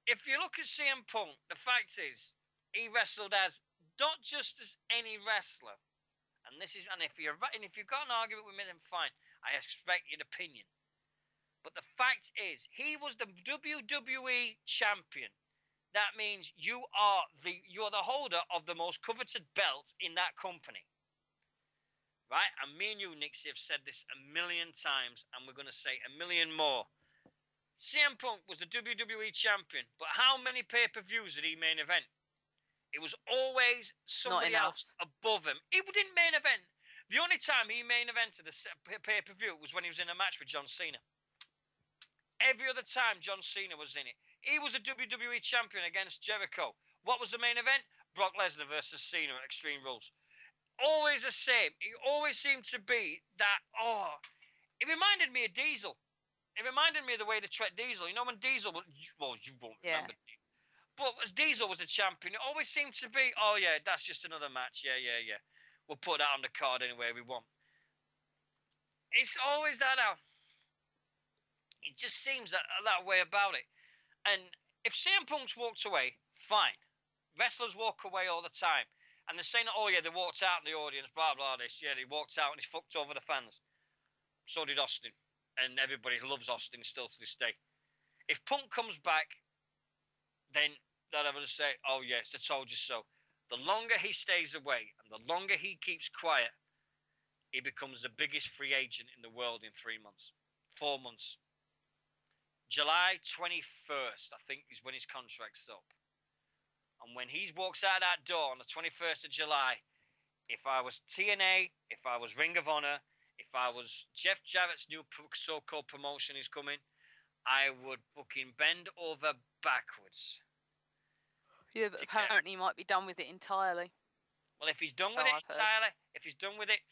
If you look at CM Punk, the fact is, he wrestled as not just as any wrestler. And if you've got an argument with me, then fine. I expect your opinion. But the fact is, he was the WWE champion. That means you are the holder of the most coveted belt in that company. Right? And me and you, Nixy, have said this a million times, and we're going to say a million more. CM Punk was the WWE champion, but how many pay-per-views did he main event? It was always somebody else above him. He didn't main event. The only time he main evented a pay-per-view was when he was in a match with John Cena. Every other time John Cena was in it. He was the WWE champion against Jericho. What was the main event? Brock Lesnar versus Cena at Extreme Rules. Always the same. He always seemed to be that, it reminded me of Diesel. It reminded me of the way they treat Diesel. You know when Diesel was, well, you won't remember. But as Diesel was the champion, it always seemed to be, that's just another match. Yeah. We'll put that on the card anyway we want. It's always that now. It just seems that way about it. And if CM Punk's walked away, fine. Wrestlers walk away all the time. And they're saying, they walked out in the audience, blah, blah, this. Yeah, they walked out and he fucked over the fans. So did Austin. And everybody loves Austin still to this day. If Punk comes back, then they'll ever say, yes, I told you so. The longer he stays away and the longer he keeps quiet, he becomes the biggest free agent in the world in 3 months. 4 months. July 21st, I think, is when his contract's up. And when he walks out that door on the 21st of July, if I was TNA, if I was Ring of Honor, if I was Jeff Jarrett's new so-called promotion is coming, I would fucking bend over backwards. Yeah, but apparently he might be done with it entirely. Well, if he's done with it entirely,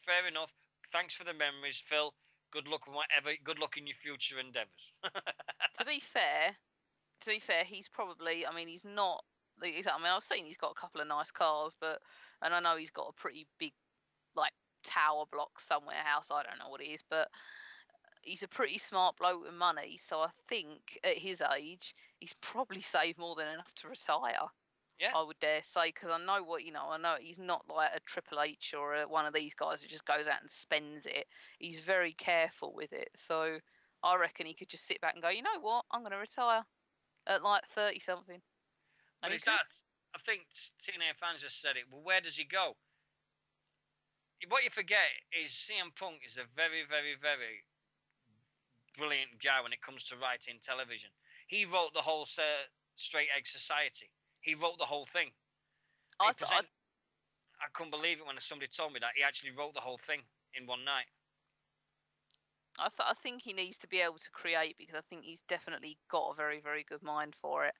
fair enough. Thanks for the memories, Phil. Good luck with whatever. Good luck in your future endeavours. To be fair, he's probably. I mean, he's not. I've seen he's got a couple of nice cars, and I know he's got a pretty big, tower block somewhere, house, I don't know what it is, but he's a pretty smart bloke with money, so I think at his age, he's probably saved more than enough to retire. Yeah. I would dare say, because I know what, I know he's not like a Triple H or one of these guys that just goes out and spends it. He's very careful with it, so I reckon he could just sit back and go, you know what, I'm going to retire at like 30 something. But it's that, I think TNA fans just said it, well, where does he go? What you forget is CM Punk is a very, very, very brilliant guy when it comes to writing television. He wrote the whole Straight Egg Society. He wrote the whole thing. I couldn't believe it when somebody told me that. He actually wrote the whole thing in one night. I think he needs to be able to create, because I think he's definitely got a very, very good mind for it.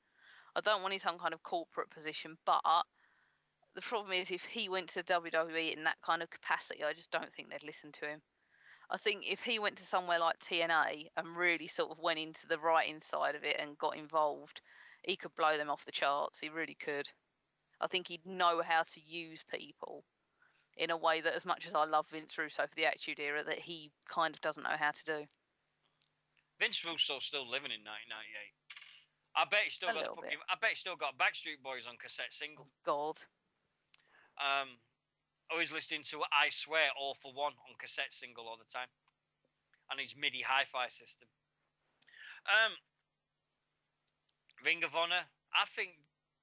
I don't want some kind of corporate position, but the problem is if he went to WWE in that kind of capacity, I just don't think they'd listen to him. I think if he went to somewhere like TNA and really sort of went into the writing side of it and got involved, he could blow them off the charts. He really could. I think he'd know how to use people in a way that, as much as I love Vince Russo for the Attitude Era, that he kind of doesn't know how to do. Vince Russo's still living in 1998. I bet he still got Backstreet Boys on cassette single. Oh, God. I was listening to I Swear All for One on cassette single all the time, and his MIDI hi-fi system. Ring of Honor. I think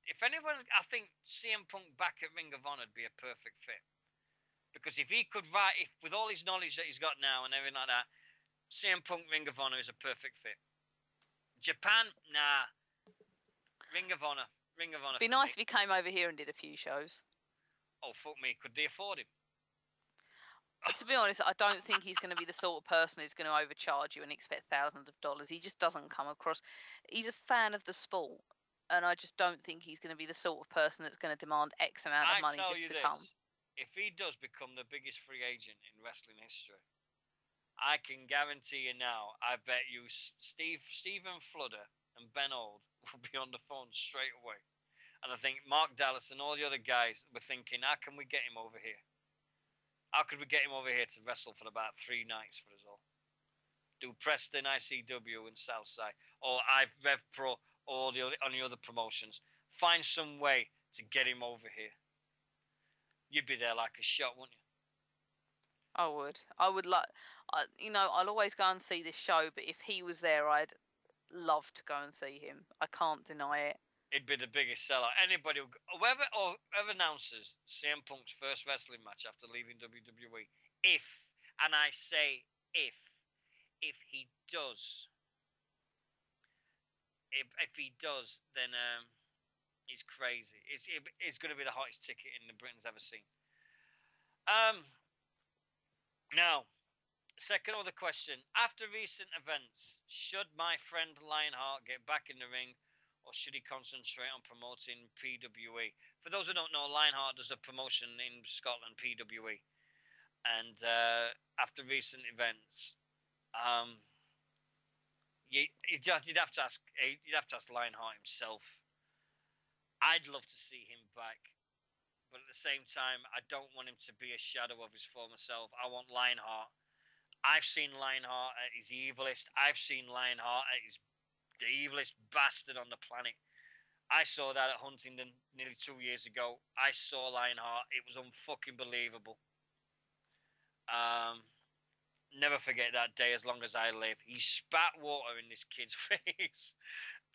CM Punk back at Ring of Honor would be a perfect fit, because if he could write, with all his knowledge that he's got now and everything like that, CM Punk Ring of Honor is a perfect fit. Japan, nah. Ring of Honor. It'd be nice if he came over here and did a few shows. Oh, fuck me. Could they afford him? To be honest, I don't think he's going to be the sort of person who's going to overcharge you and expect thousands of dollars. He just doesn't come across. He's a fan of the sport, and I just don't think he's going to be the sort of person that's going to demand X amount of money just to come. If he does become the biggest free agent in wrestling history, I can guarantee you now, I bet you Stephen Fludder and Ben Old will be on the phone straight away. And I think Mark Dallas and all the other guys were thinking, how can we get him over here? How could we get him over here to wrestle for about 3 nights for us all? Do Preston, ICW, and Southside, or Rev Pro, or the other promotions. Find some way to get him over here. You'd be there like a shot, wouldn't you? I would. I'll always go and see this show, but if he was there, I'd love to go and see him. I can't deny it. It'd be the biggest seller. Anybody, whoever announces CM Punk's first wrestling match after leaving WWE, if he does, then he's crazy. It's going to be the hottest ticket in the Britain's ever seen. Now, second other question. After recent events, should my friend Lionheart get back in the ring, or should he concentrate on promoting PWE? For those who don't know, Lionheart does a promotion in Scotland, PWE. And after recent events, you'd have to ask Lionheart himself. I'd love to see him back, but at the same time, I don't want him to be a shadow of his former self. I want Lionheart. I've seen Lionheart at his evilest. I've seen Lionheart at the evilest bastard on the planet. I saw that at Huntingdon nearly 2 years ago. I saw Lionheart. It was unfucking believable. Never forget that day as long as I live. He spat water in this kid's face,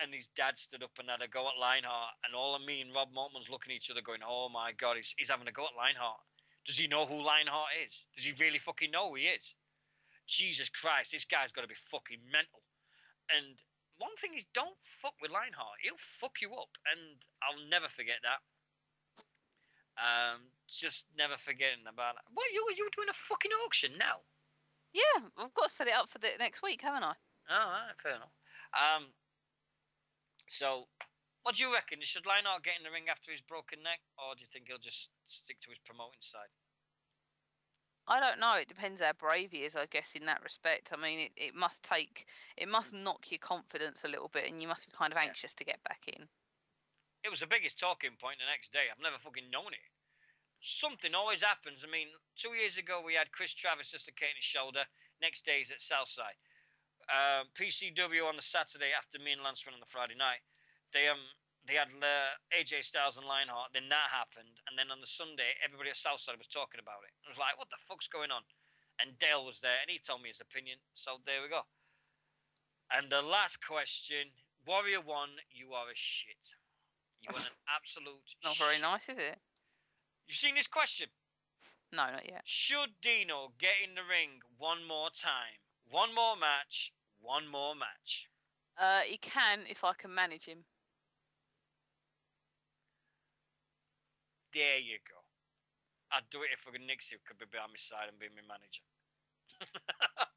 and his dad stood up and had a go at Lionheart, and all of me and Rob Mortman's looking at each other going, oh my God, he's having a go at Lionheart. Does he know who Lionheart is? Does he really fucking know who he is? Jesus Christ, this guy's got to be fucking mental. And one thing is, don't fuck with Lionheart. He'll fuck you up, and I'll never forget that. Just never forgetting about that. What, you doing a fucking auction now? Yeah, I've got to set it up for the next week, haven't I? Oh, right, fair enough. So, what do you reckon? Should Lionheart get in the ring after his broken neck, or do you think he'll just stick to his promoting side? I don't know. It depends how brave he is, I guess, in that respect. I mean, it must knock your confidence a little bit, and you must be kind of anxious to get back in. It was the biggest talking point the next day. I've never fucking known it. something always happens. I mean, 2 years ago we had Chris Travis dislocating his shoulder. Next day he's at Southside. PCW on the Saturday after me and Lance went on the Friday night. They had AJ Styles and Lionheart. Then that happened, and then on the Sunday, everybody at Southside was talking about it. I was like, "What the fuck's going on?" And Dale was there, and he told me his opinion. So there we go. And the last question, Warrior One, you are a shit. You are an absolute. Not very shit. nice, is it? You've seen this question? No, not yet. Should Dino get in the ring one more time? One more match. One more match. He can if I can manage him. There you go. I'd do it if Nixy could be behind my side and be my manager.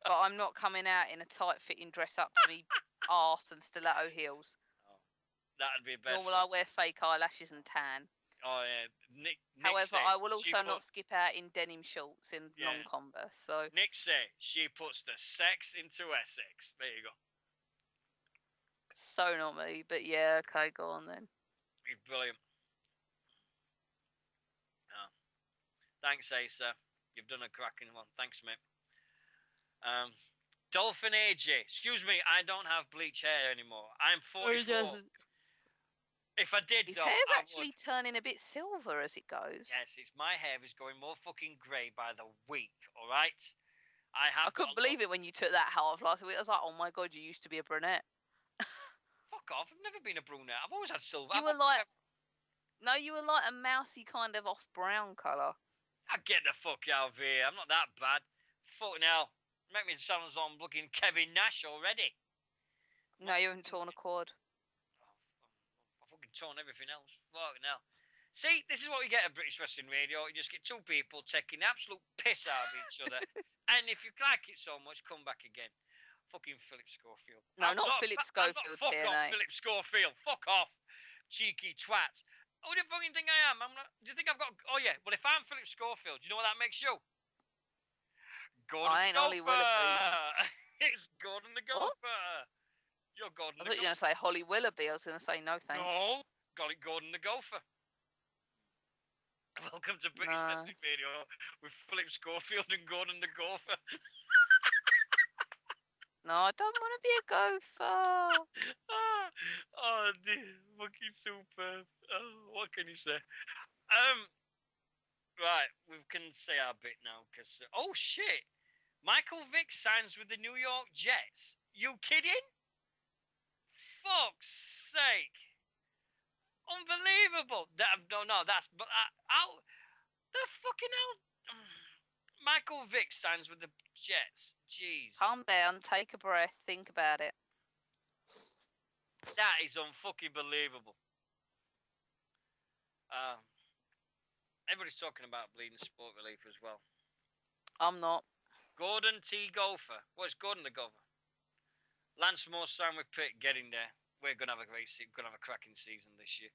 But I'm not coming out in a tight-fitting dress up to me arse and stiletto heels. Oh, that'd be best. Normal, I wear fake eyelashes and tan. Oh yeah, Nick. However, I will also not skip out in denim shorts in long Converse. So Nick say she puts the sex into Essex. There you go. So not me, but yeah, okay, go on then. You're brilliant. Oh. Thanks, Asa. You've done a cracking one. Thanks, mate. Dolphin AJ. Excuse me, I don't have bleach hair anymore. I'm 44. If I did, his though, hair's actually turning a bit silver as it goes. Yes, it's my hair is going more fucking grey by the week. All right. I couldn't believe it when you took that hat off last week. I was like, oh my god, you used to be a brunette. Fuck off! I've never been a brunette. I've always had silver. You were like, no, you were like a mousy kind of off brown colour. I get the fuck out of here. I'm not that bad. Fuck now. Make me sound as though I'm looking Kevin Nash already. No, you haven't torn a quad. I've fucking torn everything else. Fuck now. See, this is what we get at British Wrestling Radio. You just get two people taking the absolute piss out of each other. And if you like it so much, come back again. Fucking Philip Schofield. No, not Philip Schofield. Fuck off, Philip Schofield. Fuck off. Cheeky twat. Who do you fucking think I am? Do you think I've got... Oh, yeah. Well, if I'm Philip Schofield, do you know what that makes you? Gordon I ain't the Holly Gopher. Willoughby. It's Gordon the Gopher. What? You're Gordon I the thought you were going to say Holly Willoughby. I was going to say no thanks. No. Got it, Gordon the Gopher. Welcome to British Wrestling Radio with Philip Schofield and Gordon the Gopher. No, I don't want to be a gopher. Oh, dear. Fucking superb. Oh, what can you say? Right, we can say our bit now, because... oh, shit. Michael Vick signs with the New York Jets. You kidding? Fuck's sake. Unbelievable. No, that's... But the fucking hell... Michael Vick signs with the Jets. Jeez. Calm down, take a breath, think about it. That is unfucking believable. Everybody's talking about bleeding sport relief as well. I'm not. Gordon T. Gopher. What's Gordon the Gopher? Lance Moore signed with Pitt, getting there. We're going to have a great season, going to have a cracking season this year.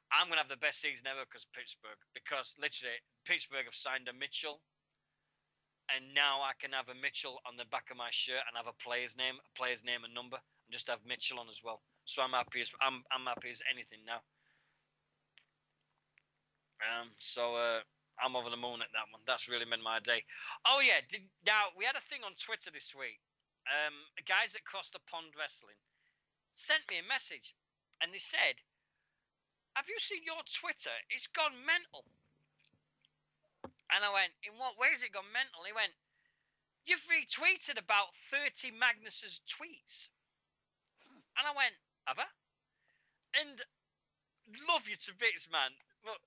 I'm going to have the best season ever because Pittsburgh. Because literally, Pittsburgh have signed a Mitchell. And now I can have a Mitchell on the back of my shirt and have a player's name and number, and just have Mitchell on as well. So I'm happy as anything now. I'm over the moon at that one. That's really made my day. Oh yeah, now we had a thing on Twitter this week. Guys at Cross the Pond Wrestling sent me a message, and they said, "Have you seen your Twitter? It's gone mental." And I went, "In what way has it gone mental?" He went, "You've retweeted about 30 Magnus's tweets." And I went, "Have I?" And love you to bits, man. Look,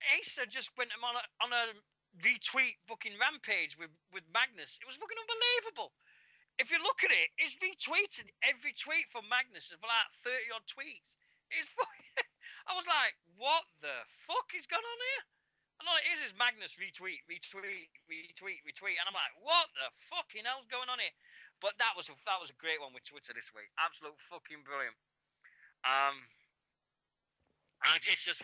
Asa just went on a retweet fucking rampage with Magnus. It was fucking unbelievable. If you look at it, he's retweeted every tweet from Magnus for like 30 odd tweets. It's fucking... I was like, what the fuck is going on here? And all it is Magnus retweet. And I'm like, what the fucking hell's going on here? But that was a great one with Twitter this week. Absolute fucking brilliant. It's just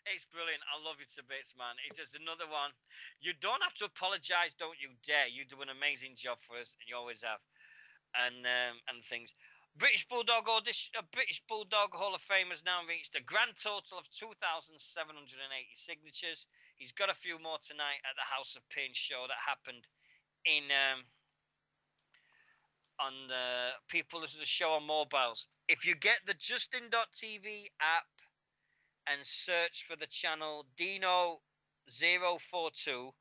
it's brilliant. I love you to bits, man. It's just another one. You don't have to apologise, don't you dare. You do an amazing job for us, and you always have. And things. British Bulldog Hall of Fame has now reached a grand total of 2,780 signatures. He's got a few more tonight at the House of Pain show that happened in on the people listen to the show on mobiles. If you get the Justin.tv app and search for the channel Deano 042,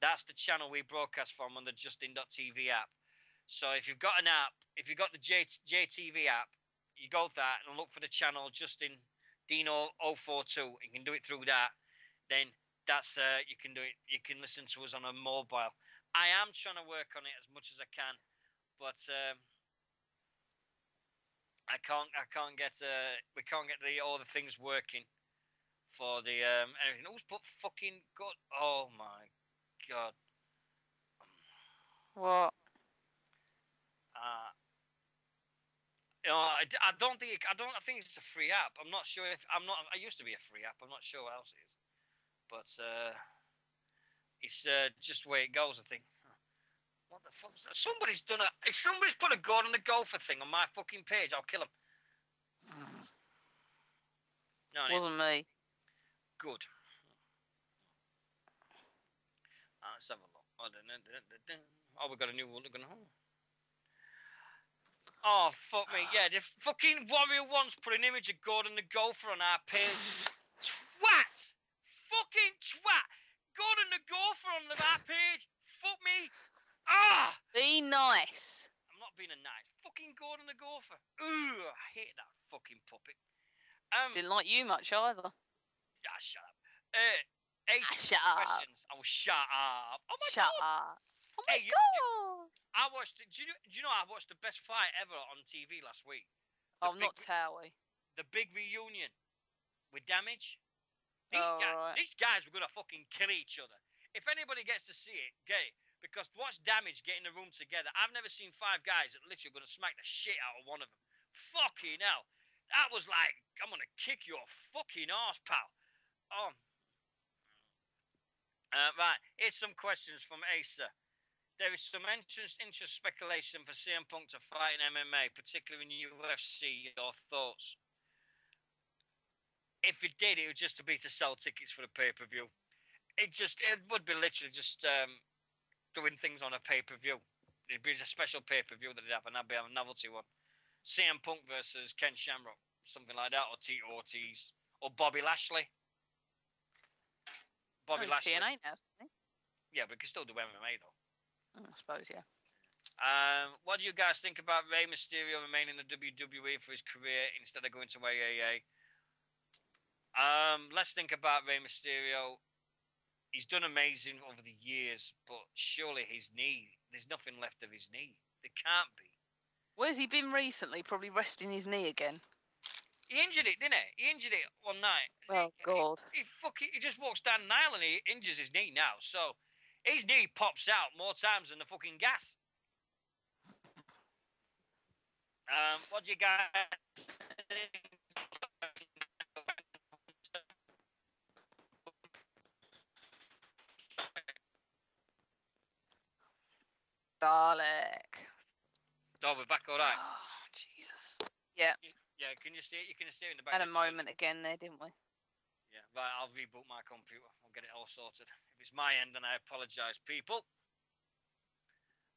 that's the channel we broadcast from on the Justin.tv app. So if you've got an app, if you've got the JTV app, you go there and look for the channel Justin Deano 042. You can do it through that. Then that's you can do it. You can listen to us on a mobile. I am trying to work on it as much as I can, but I can't get we can't get all the things working for the everything. Who's put fucking good? Oh my god. What? I don't think I think it's a free app. I'm not sure if I used to be a free app. I'm not sure what else it is, but it's just the way it goes. I think. What the fuck? Somebody's done a. If somebody's put a Gordon the Golfer thing on my fucking page, I'll kill him. No, Wasn't me. Good. Let's have a look. Oh, we got a new one. Oh, fuck me. Yeah, the fucking Warrior One's put an image of Gordon the Golfer on our page. Twat! Fucking twat! Gordon the Golfer on our page. Fuck me. Ah! Be nice. I'm not being a nice. Fucking Gordon the Golfer. Ooh, I hate that fucking puppet. Didn't like you much either. Ah, shut up. Ace Shut up. questions. Oh, shut up. Oh my Shut god. up. Oh my Hey, god. I watched. Do you know I watched the best fight ever on TV last week? Not Towie. The big reunion with Damage. Right. These guys were gonna fucking kill each other. If anybody gets to see it, get it. Because watch Damage get in a room together. I've never seen 5 guys that literally gonna smack the shit out of one of them. Fucking hell. That was like, I'm gonna kick your fucking arse, pal. Oh. Right, here's some questions from Asa. There is some interest speculation for CM Punk to fight in MMA, particularly in UFC. Your thoughts? If it did, it would just be to sell tickets for the pay-per-view. It would be literally just doing things on a pay-per-view. It'd be a special pay-per-view that they'd have, and that'd be a novelty one. CM Punk versus Ken Shamrock, something like that, or Tito Ortiz, or Bobby Lashley. Bobby Lashley. TNA now, isn't he? Yeah, but we can still do MMA though. I suppose, yeah. What do you guys think about Rey Mysterio remaining in the WWE for his career instead of going to AAA? Let's think about Rey Mysterio. He's done amazing over the years, but surely his knee, there's nothing left of his knee. There can't be. Where's he been recently? Probably resting his knee again. He injured it, didn't he? He injured it one night. Oh, God. He just walks down an aisle and he injures his knee now. So his knee pops out more times than the fucking gas. What do you guys think? Dalek. Oh, we're back all right. Oh, Jesus. Yeah. Yeah, can you see it? You can see it in the back. Had a moment again there, didn't we? Yeah, right, I'll reboot my computer. I'll get it all sorted. If it's my end, then I apologise, people.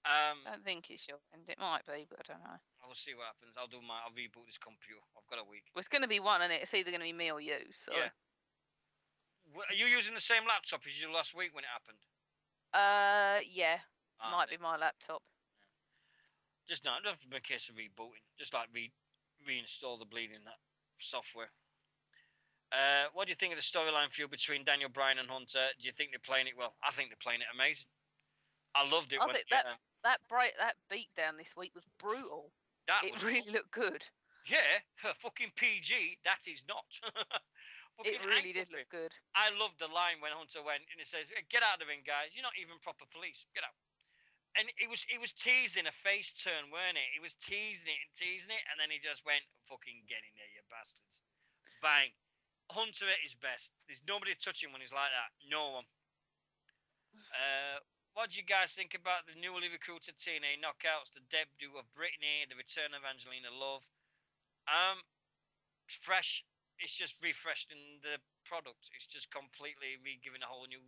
I don't think it's your end. It might be, but I don't know. We'll see what happens. I'll reboot this computer. I've got a week. Well, it's going to be one, and it's either going to be me or you. So. Yeah. Are you using the same laptop as you last week when it happened? Yeah. Might be my laptop. Just in case of rebooting. Just like reinstall the bleeding that software. What do you think of the storyline feud between Daniel Bryan and Hunter? Do you think they're playing it well? I think they're playing it amazing. I loved it. I think that beat down this week was brutal. It really looked good. Yeah, for fucking PG, that is not. It really did look good. I loved the line when Hunter went and he says, "Get out of the ring, guys. You're not even proper police. Get out." And it was teasing a face turn, weren't it? He was teasing it, and then he just went, "Fucking get in there, you bastards!" Bang. Hunter at his best. There's nobody touching when he's like that. No one. What do you guys think about the newly recruited TNA knockouts, the debut of Brittany, the return of Angelina Love? It's fresh. It's just refreshing the product. It's just completely re-giving a whole new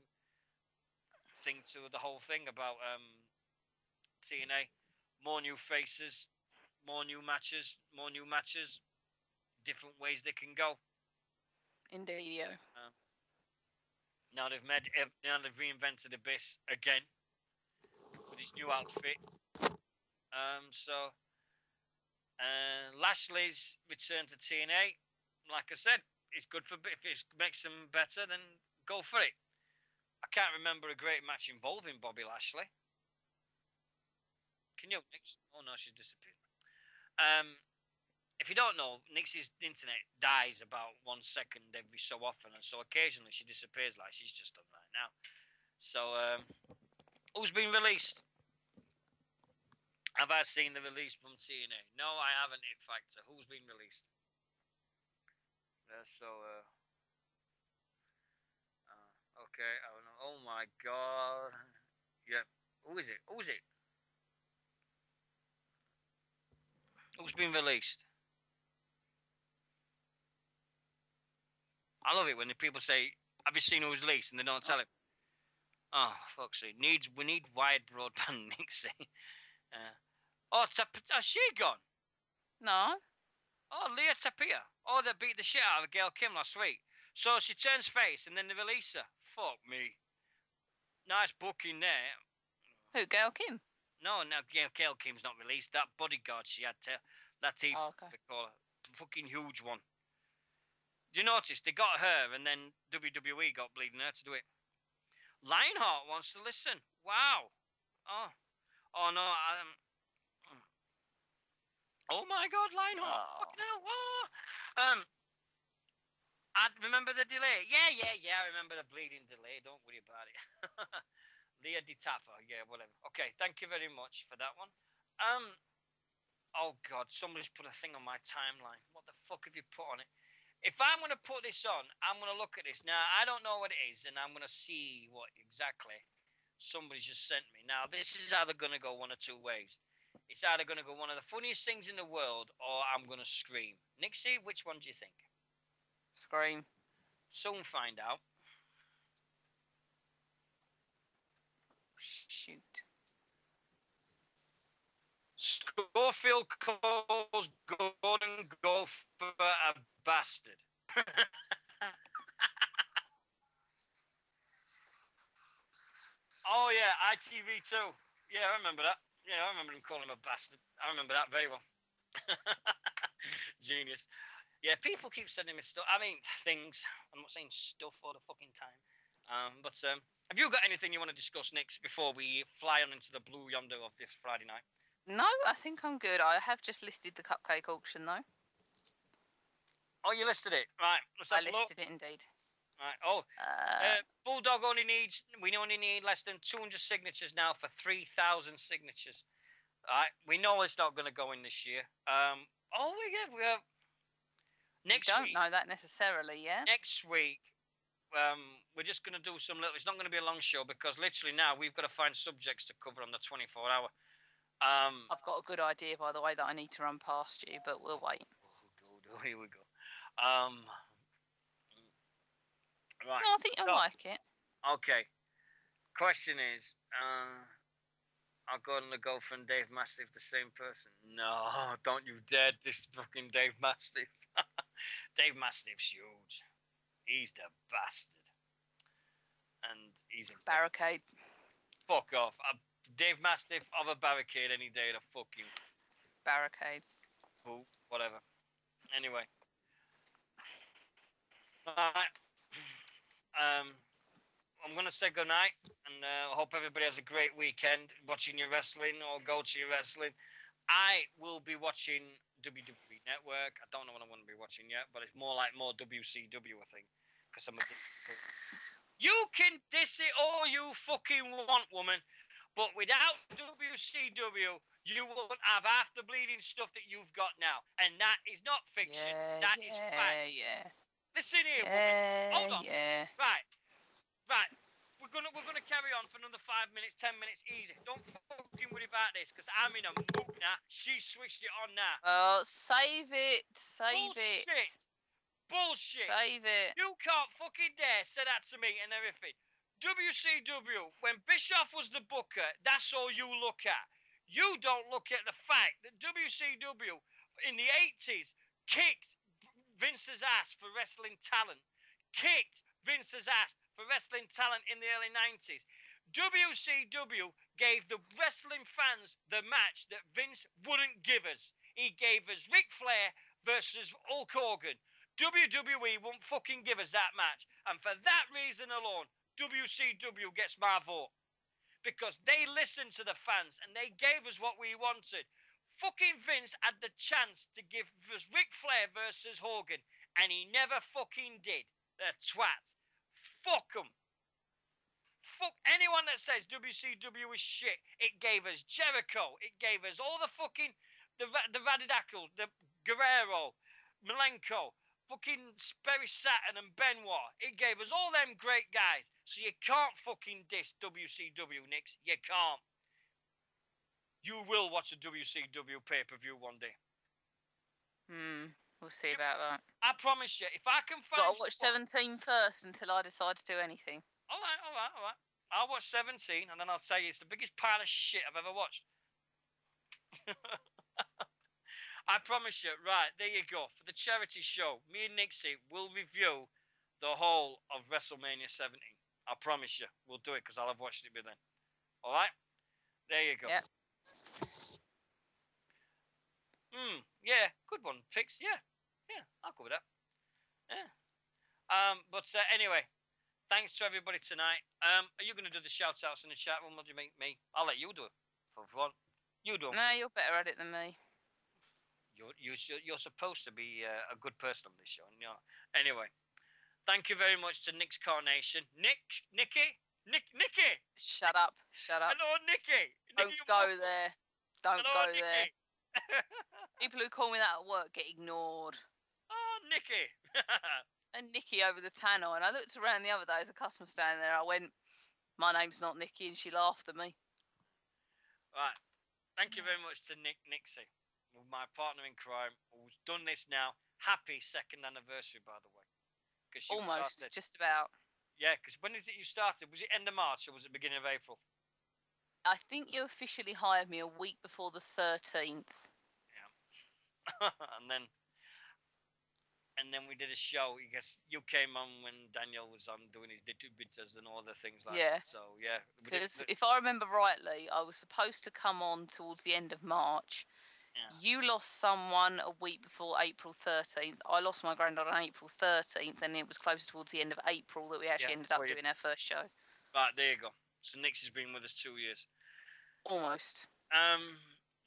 thing to the whole thing about TNA. More new faces, more new matches, different ways they can go. Indeed. Now they've reinvented Abyss again with his new outfit. Lashley's return to TNA, like I said, it's good for if it makes them better, then go for it. I can't remember a great match involving Bobby Lashley. Can you? Oh no, she's disappeared. If you don't know, Nixie's internet dies about 1 second every so often, and so occasionally she disappears like she's just done right now. So, who's been released? Have I seen the release from TNA? No, I haven't, in fact. Who's been released? Okay, I don't know. Oh my god. Yeah. Who is it? Who's been released? I love it when the people say, have you seen who's released? And they don't tell him. Oh, fuck's sake. We need wide broadband, Nixie. Has she gone? No. Oh, Leah Tapia. Oh, they beat the shit out of Gail Kim last week. So she turns face and then they release her. Fuck me. Nice booking there. Who, Gail Kim? No, Gail Kim's not released. That bodyguard she had, that team, they call her. Fucking huge one. Do you notice they got her and then WWE got bleeding her to do it? Lionheart wants to listen. Wow. Oh no. Oh my God, Lionheart. Fucking hell. Oh. I remember the delay. Yeah. I remember the bleeding delay. Don't worry about it. Leah DiTappa. Yeah, whatever. Okay, thank you very much for that one. Oh God, somebody's put a thing on my timeline. What the fuck have you put on it? If I'm going to put this on, I'm going to look at this. Now, I don't know what it is, and I'm going to see what exactly somebody's just sent me. Now, this is either going to go one or two ways. It's either going to go one of the funniest things in the world, or I'm going to scream. Nixie, which one do you think? Scream. Soon find out. Shoot. Schofield calls Gordon Golfer a bastard. Oh yeah, ITV2. Yeah, I remember that. Yeah, I remember him calling him a bastard. I remember that very well. Genius. Yeah, people keep sending me stuff. I mean, things. I'm not saying stuff all the fucking time. But have you got anything you want to discuss next before we fly on into the blue yonder of this Friday night? No, I think I'm good. I have just listed the cupcake auction, though. Oh, you listed it? Right. Let's have a look. I listed it, indeed. Right. Oh, Bulldog we only need less than 200 signatures now for 3,000 signatures. All right. We know it's not going to go in this year. We have next week. Don't know that necessarily, yeah? Next week, we're just going to do some little... It's not going to be a long show because literally now we've got to find subjects to cover on the 24-hour. I've got a good idea, by the way, that I need to run past you, but we'll wait. Here we go. Right. No, I think you'll like it. Okay. Question is, are Gordon the Gopher and Dave Mastiff the same person? No, don't you dare diss fucking Dave Mastiff. Dave Mastiff's huge. He's the bastard. And he's a barricade. Fuck off. Dave Mastiff of a barricade any day to fuck you. Barricade. Who? Whatever. Anyway. Alright. I'm going to say goodnight, and I hope everybody has a great weekend watching your wrestling or go to your wrestling. I will be watching WWE Network. I don't know what I'm going to be watching yet, but it's more WCW, I think, because I'm addicted. You can diss it all you fucking want, woman, but without WCW, you won't have half the bleeding stuff that you've got now, and that is not fiction. That is fact. Yeah. Listen here, woman. Hold on. Yeah. Right. We're gonna carry on for another 5 minutes, 10 minutes, easy. Don't fucking worry about this, because I'm in a mood now. She switched it on now. Oh, save it. Save it. Bullshit. Save it. You can't fucking dare say that to me and everything. WCW, when Bischoff was the booker, that's all you look at. You don't look at the fact that WCW in the 80s kicked Vince's ass for wrestling talent. Kicked Vince's ass for wrestling talent in the early 90s. WCW gave the wrestling fans the match that Vince wouldn't give us. He gave us Ric Flair versus Hulk Hogan. WWE won't fucking give us that match. And for that reason alone, WCW gets my vote. Because they listened to the fans and they gave us what we wanted. Fucking Vince had the chance to give us Ric Flair versus Hogan, and he never fucking did. The twat. Fuck him. Fuck anyone that says WCW is shit. It gave us Jericho. It gave us all the fucking the Radicals, the Guerrero, Malenko, fucking Perry Saturn and Benoit. It gave us all them great guys. So you can't fucking diss WCW, Nix. You can't. You will watch a WCW pay-per-view one day. We'll see about that. I promise you, if I can find... Got to watch 17 first until I decide to do anything. All right. I'll watch 17 and then I'll tell you it's the biggest pile of shit I've ever watched. I promise you. Right, there you go. For the charity show, me and Nixy will review the whole of WrestleMania 17. I promise you. We'll do it because I'll have watched it by then. All right? There you go. Yep. Yeah, good one, Fix. Yeah, I'll go with that. Yeah. But anyway, thanks to everybody tonight. Are you going to do the shout-outs in the chat room? What do you mean, me? I'll let you do it for one. You do it. No, you're better at it than me. You're supposed to be a good person on this show. Anyway, thank you very much to Nick's Carnation. Nicky. Shut up. Hello, Nicky. Don't go there. Don't Hello, go Nicky. there. People who call me that at work get ignored. Oh, Nicky. And Nikki over the tannoy, and I looked around the other day as a customer standing there. I went, "My name's not Nikki," and she laughed at me. Right. Thank you very much to Nixy, my partner in crime, who's done this now. Happy 2nd anniversary, by the way. Almost, just about. Yeah, because when is it you started? Was it end of March or was it beginning of April? I think you officially hired me a week before the 13th. Yeah. and then we did a show. I guess you came on when Daniel was on doing his distributors and all the things like that. So, yeah. Because if I remember rightly, I was supposed to come on towards the end of March. Yeah. You lost someone a week before April 13th. I lost my granddad on April 13th, and it was closer towards the end of April that we actually ended up doing our first show. Right, there you go. So Nix has been with us 2 years. Almost.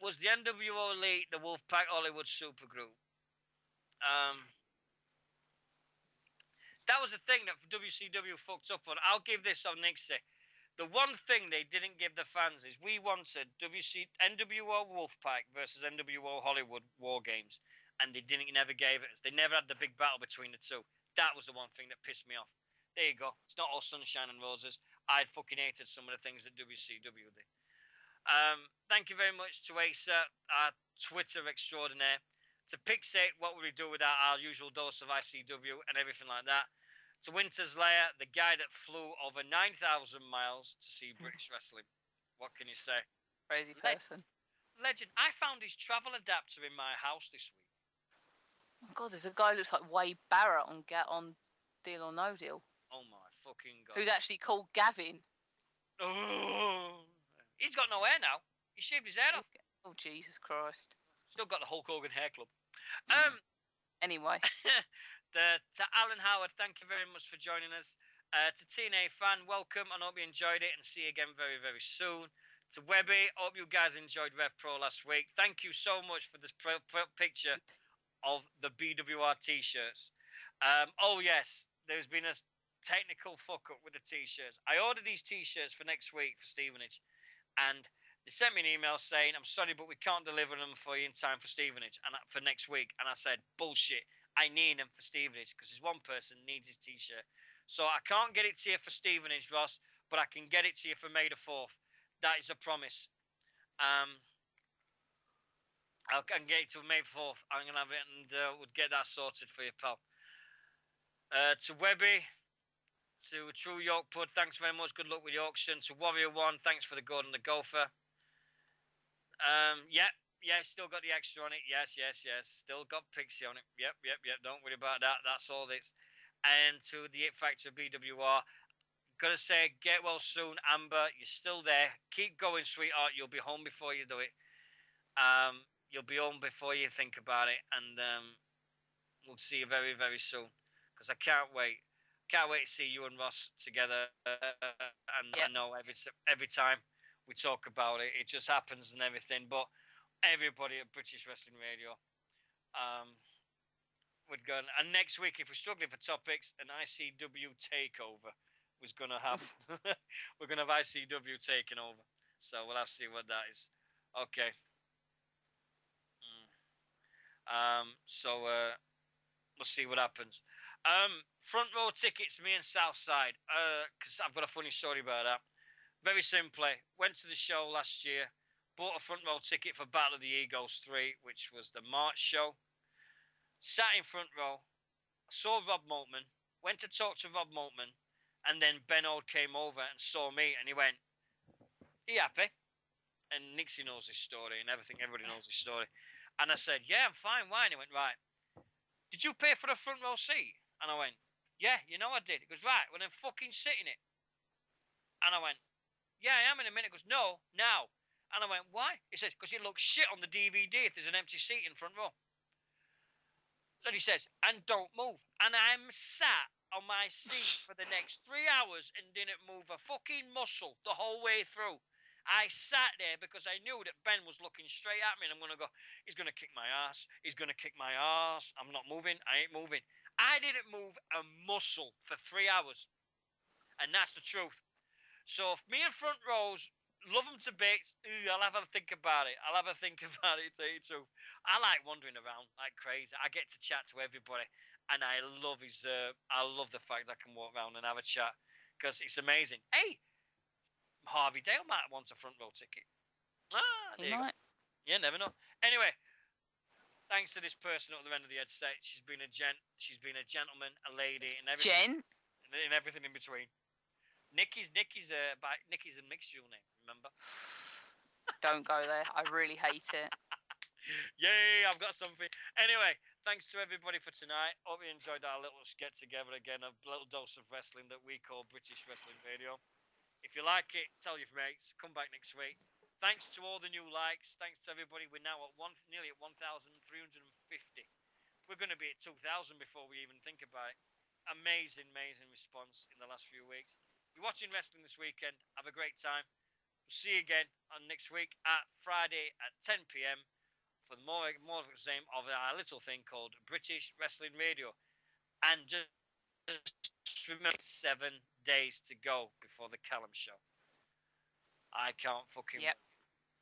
Was the NWO Elite the Wolfpack Hollywood supergroup? That was the thing that WCW fucked up on. I'll give this on Nixie. The one thing they didn't give the fans is we wanted NWO Wolfpack versus NWO Hollywood War Games, and they never gave it us. They never had the big battle between the two. That was the one thing that pissed me off. There you go. It's not all sunshine and roses. I'd fucking hated some of the things that WCW did. Thank you very much to Asa, our Twitter extraordinaire. To Pixate, what would we do without our usual dose of ICW and everything like that? To Winter's Lair, the guy that flew over 9,000 miles to see British wrestling. What can you say? Crazy person. Legend. I found his travel adapter in my house this week. Oh God, there's a guy who looks like Wade Barrett on Deal or No Deal. Oh my fucking God. Who's actually called Gavin. Oh, he's got no hair now. He shaved his hair off. Oh, Jesus Christ. Still got the Hulk Hogan hair club. Anyway. To Alan Howard, thank you very much for joining us. To TNA Fan, welcome, and hope you enjoyed it, and see you again very, very soon. To Webby, hope you guys enjoyed Rev Pro last week. Thank you so much for this picture of the BWR t-shirts. Oh yes, there's been a technical fuck up with the t-shirts. I ordered these t-shirts for next week for Stevenage, and they sent me an email saying, "I'm sorry, but we can't deliver them for you in time for Stevenage and for next week." And I said, "Bullshit. I need them for Stevenage because there's one person needs his t-shirt. So I can't get it to you for Stevenage, Ross, but I can get it to you for May the 4th. That is a promise. I can get it to May 4th. I'm going to have it and we'll get that sorted for you, pal. To Webby, to True York Pud, thanks very much. Good luck with the auction. To Warrior One, thanks for the gold and the gopher. Yeah, still got the extra on it. Yes. Still got Pixie on it. Yep. Don't worry about that. That's all this. And to the It Factor BWR, gotta say, get well soon, Amber. You're still there. Keep going, sweetheart. You'll be home before you do it. You'll be home before you think about it, and we'll see you very, very soon. Because I can't wait. Can't wait to see you and Ross together. And I know every time we talk about it, it just happens and everything. But everybody at British Wrestling Radio, would go. And next week, if we're struggling for topics, an ICW takeover was going to happen. We're going to have ICW taking over. So we'll have to see what that is. Okay. So we'll see what happens. Front row tickets, me and Southside. Because I've got a funny story about that. Very simply, went to the show last year, bought a front row ticket for Battle of the Egos 3, which was the March show. Sat in front row, saw Rob Moultman, went to talk to Rob Moultman, and then Ben Ode came over and saw me, and he went, "Are you happy?" And Nixy knows his story and everything. Everybody knows his story. And I said, "Yeah, I'm fine. Why?" And he went, "Right. Did you pay for the front row seat?" And I went, "Yeah, you know I did." He goes, "Right, well then fucking sit in it." And I went, "Yeah, I am in a minute." He goes, "No, now." And I went, "Why?" He says, "Because it looks shit on the DVD if there's an empty seat in front row." And he says, "And don't move." And I'm sat on my seat for the next 3 hours and didn't move a fucking muscle the whole way through. I sat there because I knew that Ben was looking straight at me and I'm going to go, he's going to kick my ass. He's going to kick my ass. I'm not moving. I ain't moving. I didn't move a muscle for 3 hours. And that's the truth. So if me and front rows love them to bits, I'll have a think about it. I'll have a think about it, tell you the truth. I like wandering around like crazy. I get to chat to everybody. And I love I love the fact I can walk around and have a chat because it's amazing. Hey, Harvey Dale might want a front row ticket. There you go. Yeah, never know. Anyway, thanks to this person at the end of the headset. She's been a gentleman, a lady, and everything. And everything in between. Nikki's a mixed dual name. Remember? Don't go there. I really hate it. Yay! I've got something. Anyway, thanks to everybody for tonight. Hope you enjoyed our little get together again, a little dose of wrestling that we call British Wrestling Radio. If you like it, tell your mates. Come back next week. Thanks to all the new likes. Thanks to everybody. We're now at nearly at 1,350. We're going to be at 2,000 before we even think about it. Amazing response in the last few weeks. If you're watching wrestling this weekend, have a great time. We'll see you again on next week at Friday at 10 p.m. for more of the same of our little thing called British Wrestling Radio. And just remember, 7 days to go before the Callum show. I can't fucking wait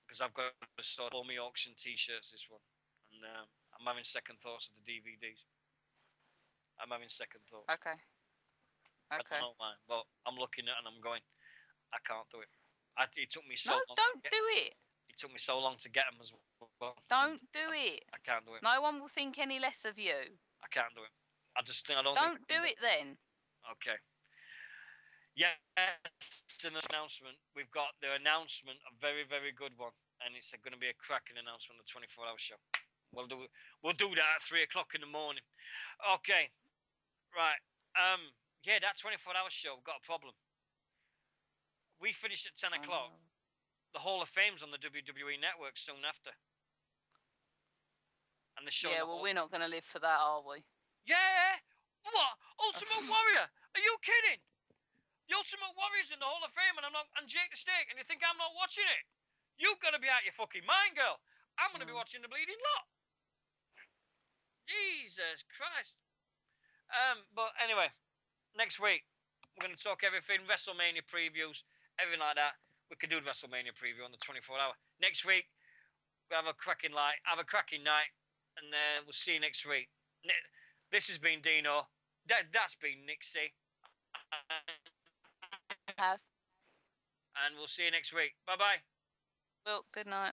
because I've got to start all my auction t-shirts this one. And I'm having second thoughts of the DVDs. I'm having second thoughts. Okay. I don't know why, but I'm looking at it and I'm going, I can't do it. It took me so long. No, don't do it. It took me so long to get them as well. Don't do it. I can't do it. No one will think any less of you. I can't do it. I just think I don't. Don't do it then. Okay. Yes, it's an announcement. We've got the announcement, a very, very good one, and it's going to be a cracking announcement on the 24-hour show. We'll do that at 3 o'clock in the morning. Okay. Right. Yeah, that 24-hour show got a problem. We finished at 10 o'clock. The Hall of Fame's on the WWE Network soon after. And the show. Yeah, well, we're not going to live for that, are we? Yeah. What? Ultimate Warrior? Are you kidding? The Ultimate Warrior's in the Hall of Fame, and and Jake the Snake, and you think I'm not watching it? You've got to be out your fucking mind, girl. I'm going to be watching the bleeding lot. Jesus Christ. But anyway, next week we're going to talk everything, WrestleMania previews, everything like that. We could do the WrestleMania preview on the 24-hour. Next week we'll have a cracking night, and we'll see you next week. This has been Deano. That's been Nixy. And we'll see you next week. Bye-bye. Well, good night.